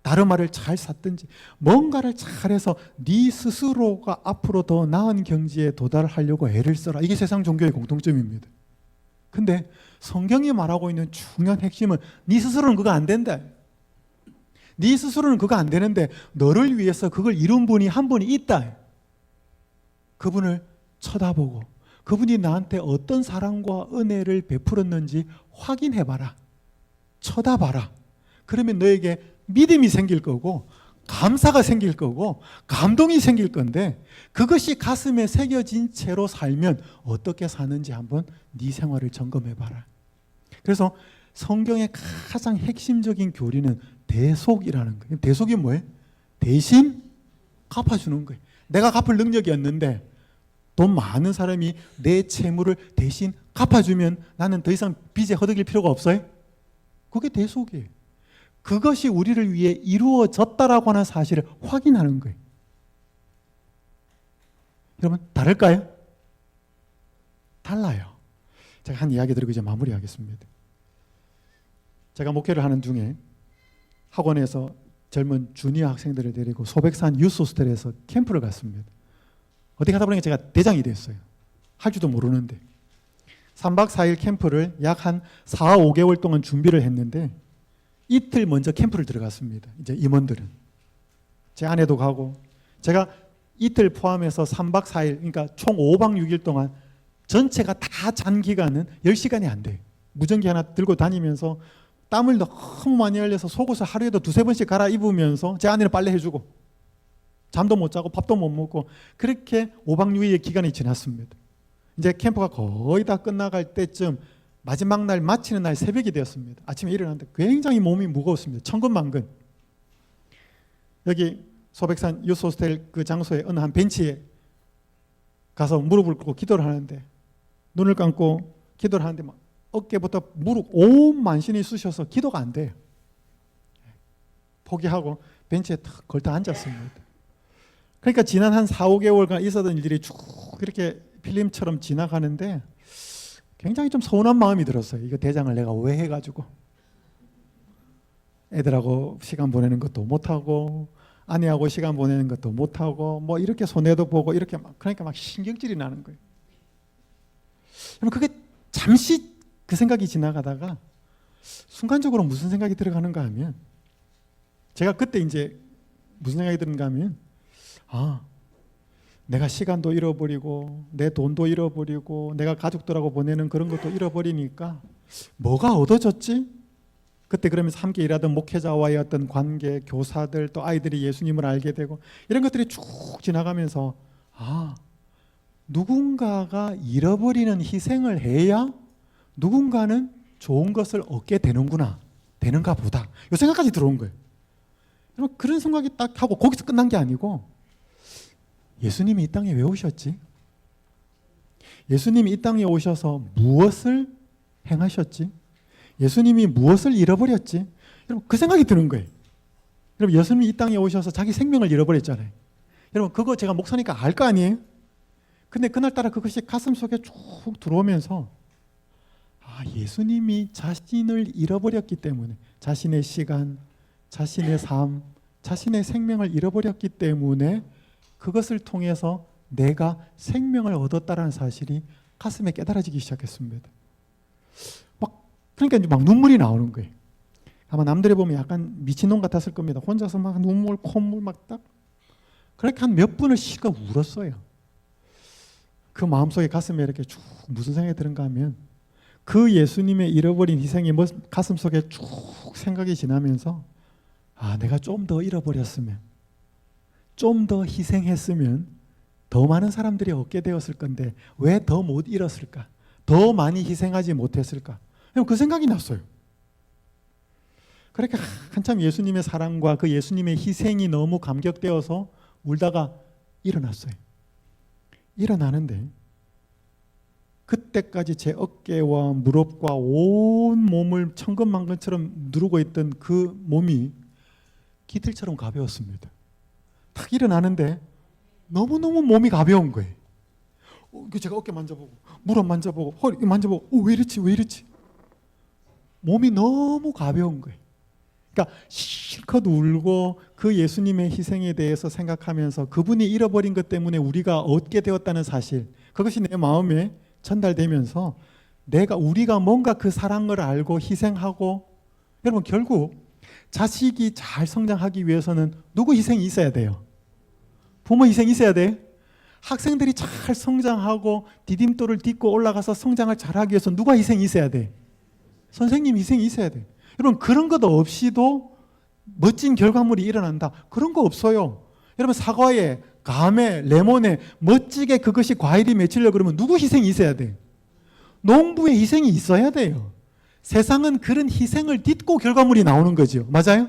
다르마를 잘 샀든지 뭔가를 잘해서 네 스스로가 앞으로 더 나은 경지에 도달하려고 애를 써라. 이게 세상 종교의 공통점입니다. 근데 성경이 말하고 있는 중요한 핵심은 네 스스로는 그거 안 된다. 네 스스로는 그거 안 되는데 너를 위해서 그걸 이룬 분이 한 분이 있다. 그분을 쳐다보고 그분이 나한테 어떤 사랑과 은혜를 베풀었는지 확인해봐라. 쳐다봐라. 그러면 너에게 믿음이 생길 거고 감사가 생길 거고 감동이 생길 건데 그것이 가슴에 새겨진 채로 살면 어떻게 사는지 한번 네 생활을 점검해봐라. 그래서 성경의 가장 핵심적인 교리는 대속이라는 거예요. 대속이 뭐예요? 대신 갚아주는 거예요. 내가 갚을 능력이 없는데 돈 많은 사람이 내 채무를 대신 갚아주면 나는 더 이상 빚에 허덕일 필요가 없어요. 그게 대속이에요. 그것이 우리를 위해 이루어졌다라고 하는 사실을 확인하는 거예요. 여러분 다를까요? 달라요. 제가 한 이야기 드리고 이제 마무리하겠습니다. 제가 목회를 하는 중에 학원에서 젊은 주니어 학생들을 데리고 소백산 유스 호스텔에서 캠프를 갔습니다. 어디 가다 보니까 제가 대장이 됐어요. 할 줄도 모르는데 3박 4일 캠프를 약 한 4, 5개월 동안 준비를 했는데 이틀 먼저 캠프를 들어갔습니다. 이제 임원들은. 제 아내도 가고 제가 이틀 포함해서 3박 4일 그러니까 총 5박 6일 동안 전체가 다 잔 기간은 10시간이 안 돼요. 무전기 하나 들고 다니면서 땀을 너무 많이 흘려서 속옷을 하루에도 2-3번씩 갈아입으면서 제 아내는 빨래 해주고 잠도 못 자고 밥도 못 먹고 그렇게 5박 6일의 기간이 지났습니다. 이제 캠프가 거의 다 끝나갈 때쯤 마지막 날 마치는 날 새벽이 되었습니다. 아침에 일어났는데 굉장히 몸이 무거웠습니다. 천근만근. 여기 소백산 유스 호스텔 그 장소에 어느 한 벤치에 가서 무릎을 꿇고 기도를 하는데 눈을 감고 기도를 하는데 막 어깨부터 무릎 온 만신이 쑤셔서 기도가 안 돼요. 포기하고 벤치에 탁 걸터 앉았습니다. 그러니까 지난 한 4-5개월간 있었던 일들이 쭉 이렇게 필름처럼 지나가는데 굉장히 좀 서운한 마음이 들었어요. 이거 대장을 내가 왜 해가지고 애들하고 시간 보내는 것도 못하고 아내하고 시간 보내는 것도 못하고 뭐 이렇게 손해도 보고 이렇게 막 그러니까 막 신경질이 나는 거예요. 그게 잠시 그 생각이 지나가다가 순간적으로 무슨 생각이 들어가는가 하면 제가 그때 이제 무슨 생각이 드는가 하면 내가 시간도 잃어버리고 내 돈도 잃어버리고 내가 가족들하고 보내는 그런 것도 잃어버리니까 뭐가 얻어졌지? 그때 그러면서 함께 일하던 목회자와의 어떤 관계, 교사들 또 아이들이 예수님을 알게 되고 이런 것들이 쭉 지나가면서 누군가가 잃어버리는 희생을 해야 누군가는 좋은 것을 얻게 되는구나, 되는가 보다 이 생각까지 들어온 거예요. 여러분 그런 생각이 딱 하고 거기서 끝난 게 아니고 예수님이 이 땅에 왜 오셨지? 예수님이 이 땅에 오셔서 무엇을 행하셨지? 예수님이 무엇을 잃어버렸지? 여러분 그 생각이 드는 거예요. 여러분 예수님이 이 땅에 오셔서 자기 생명을 잃어버렸잖아요. 여러분 그거 제가 목사니까 알 거 아니에요? 근데 그날따라 그것이 가슴속에 쭉 들어오면서 예수님이 자신을 잃어버렸기 때문에 자신의 시간, 자신의 삶, 자신의 생명을 잃어버렸기 때문에 그것을 통해서 내가 생명을 얻었다라는 사실이 가슴에 깨달아지기 시작했습니다. 그러니까 이제 막 눈물이 나오는 거예요. 아마 남들이 보면 약간 미친놈 같았을 겁니다. 혼자서 막 눈물, 콧물 막 딱 그렇게 한 몇 분을 실컷 울었어요. 그 마음속에 가슴에 이렇게 쭉 무슨 생각이 드는가 하면 그 예수님의 잃어버린 희생이 가슴속에 쭉 생각이 지나면서 내가 좀 더 잃어버렸으면 좀 더 희생했으면 더 많은 사람들이 얻게 되었을 건데 왜 더 못 잃었을까? 더 많이 희생하지 못했을까? 그 생각이 났어요. 그렇게 한참 예수님의 사랑과 그 예수님의 희생이 너무 감격되어서 울다가 일어났어요. 일어나는데 그때까지 제 어깨와 무릎과 온 몸을 천근만근처럼 누르고 있던 그 몸이 깃털처럼 가벼웠습니다. 탁 일어나는데 너무너무 몸이 가벼운 거예요. 제가 어깨 만져보고 무릎 만져보고 허리 만져보고 왜 이렇지 왜 이렇지 몸이 너무 가벼운 거예요. 그러니까 실컷 울고 그 예수님의 희생에 대해서 생각하면서 그분이 잃어버린 것 때문에 우리가 얻게 되었다는 사실 그것이 내 마음에 전달되면서 우리가 뭔가 그 사랑을 알고 희생하고 여러분 결국 자식이 잘 성장하기 위해서는 누구 희생이 있어야 돼요? 부모 희생이 있어야 돼. 학생들이 잘 성장하고 디딤돌을 딛고 올라가서 성장을 잘하기 위해서 누가 희생이 있어야 돼? 선생님 희생이 있어야 돼. 여러분 그런 것 없이도 멋진 결과물이 일어난다. 그런 거 없어요. 여러분 사과에, 감에, 레몬에 멋지게 그것이 과일이 맺히려고 그러면 누구 희생이 있어야 돼? 농부의 희생이 있어야 돼요. 세상은 그런 희생을 딛고 결과물이 나오는 거죠. 맞아요?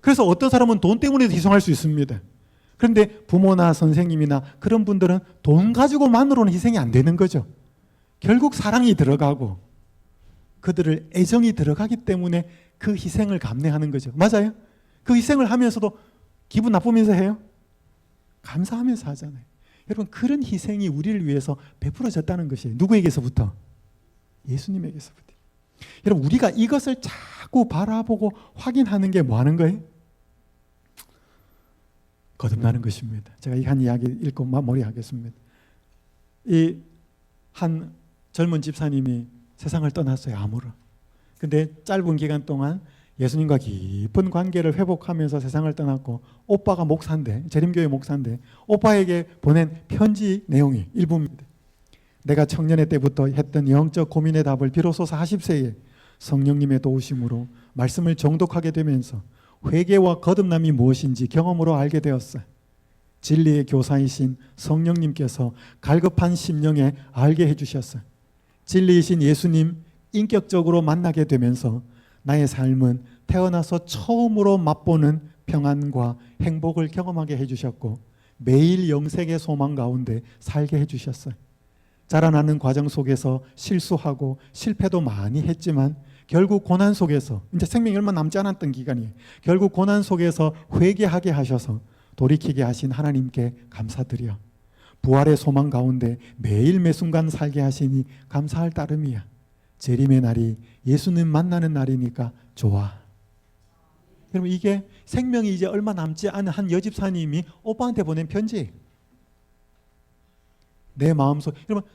그래서 어떤 사람은 돈 때문에도 희생할 수 있습니다. 그런데 부모나 선생님이나 그런 분들은 돈 가지고만으로는 희생이 안 되는 거죠. 결국 사랑이 들어가고 그들을 애정이 들어가기 때문에 그 희생을 감내하는 거죠. 맞아요? 그 희생을 하면서도 기분 나쁘면서 해요? 감사하면서 하잖아요. 여러분 그런 희생이 우리를 위해서 베풀어졌다는 것이에요. 누구에게서부터? 예수님에게서부터. 여러분 우리가 이것을 자꾸 바라보고 확인하는 게 뭐 하는 거예요? 거듭나는 것입니다. 제가 이 한 이야기 읽고 마무리하겠습니다. 이 한 젊은 집사님이 세상을 떠났어요. 암으로. 근데 짧은 기간 동안 예수님과 깊은 관계를 회복하면서 세상을 떠났고 오빠가 목사인데 재림교회 목사인데 오빠에게 보낸 편지 내용이 일부입니다. 내가 청년의 때부터 했던 영적 고민의 답을 비로소 40세에 성령님의 도우심으로 말씀을 정독하게 되면서 회개와 거듭남이 무엇인지 경험으로 알게 되었어요. 진리의 교사이신 성령님께서 갈급한 심령에 알게 해주셨어요. 진리이신 예수님 인격적으로 만나게 되면서 나의 삶은 태어나서 처음으로 맛보는 평안과 행복을 경험하게 해주셨고 매일 영생의 소망 가운데 살게 해주셨어요. 자라나는 과정 속에서 실수하고 실패도 많이 했지만 결국 고난 속에서 이제 생명이 얼마 남지 않았던 기간이에요. 결국 고난 속에서 회개하게 하셔서 돌이키게 하신 하나님께 감사드려. 부활의 소망 가운데 매일 매순간 살게 하시니 감사할 따름이야. 재림의 날이 예수님 만나는 날이니까 좋아. 여러분 이게 생명이 이제 얼마 남지 않은 한 여집사님이 오빠한테 보낸 편지예요. 내 마음속 여러분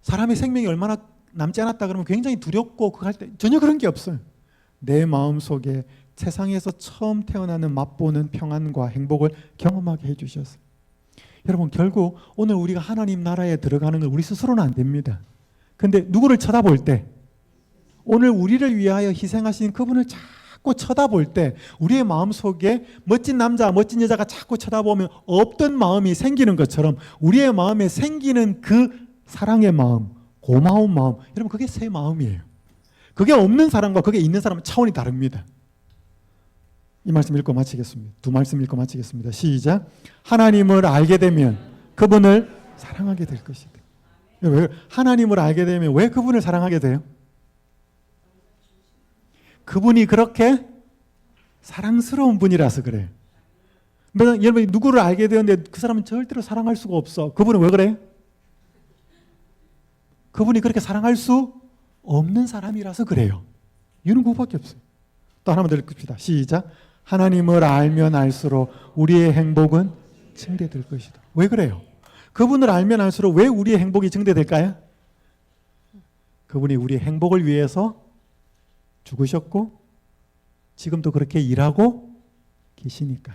사람의 생명이 얼마나 남지 않았다 그러면 굉장히 두렵고 그거 할 때 전혀 그런 게 없어요. 내 마음속에 세상에서 처음 태어나는 맛보는 평안과 행복을 경험하게 해주셨어요. 여러분 결국 오늘 우리가 하나님 나라에 들어가는 건 우리 스스로는 안 됩니다. 근데 누구를 쳐다볼 때 오늘 우리를 위하여 희생하신 그분을 자꾸 쳐다볼 때 우리의 마음속에 멋진 남자 멋진 여자가 자꾸 쳐다보면 없던 마음이 생기는 것처럼 우리의 마음에 생기는 그 사랑의 마음, 고마운 마음, 여러분 그게 새 마음이에요. 그게 없는 사람과 그게 있는 사람은 차원이 다릅니다. 이 말씀 읽고 마치겠습니다. 두 말씀 읽고 마치겠습니다. 시작. 하나님을 알게 되면 그분을 사랑하게 될 것이다. 왜 하나님을 알게 되면 왜 그분을 사랑하게 돼요? 그분이 그렇게 사랑스러운 분이라서 그래요. 여러분 누구를 알게 되었는데 그 사람은 절대로 사랑할 수가 없어. 그분은 왜 그래요? 그분이 그렇게 사랑할 수 없는 사람이라서 그래요. 이유는 그거밖에 없어요. 또 하나만 더 읽읍시다. 시작. 하나님을 알면 알수록 우리의 행복은 증대될 것이다. 왜 그래요? 그분을 알면 알수록 왜 우리의 행복이 증대될까요? 그분이 우리의 행복을 위해서 죽으셨고 지금도 그렇게 일하고 계시니까.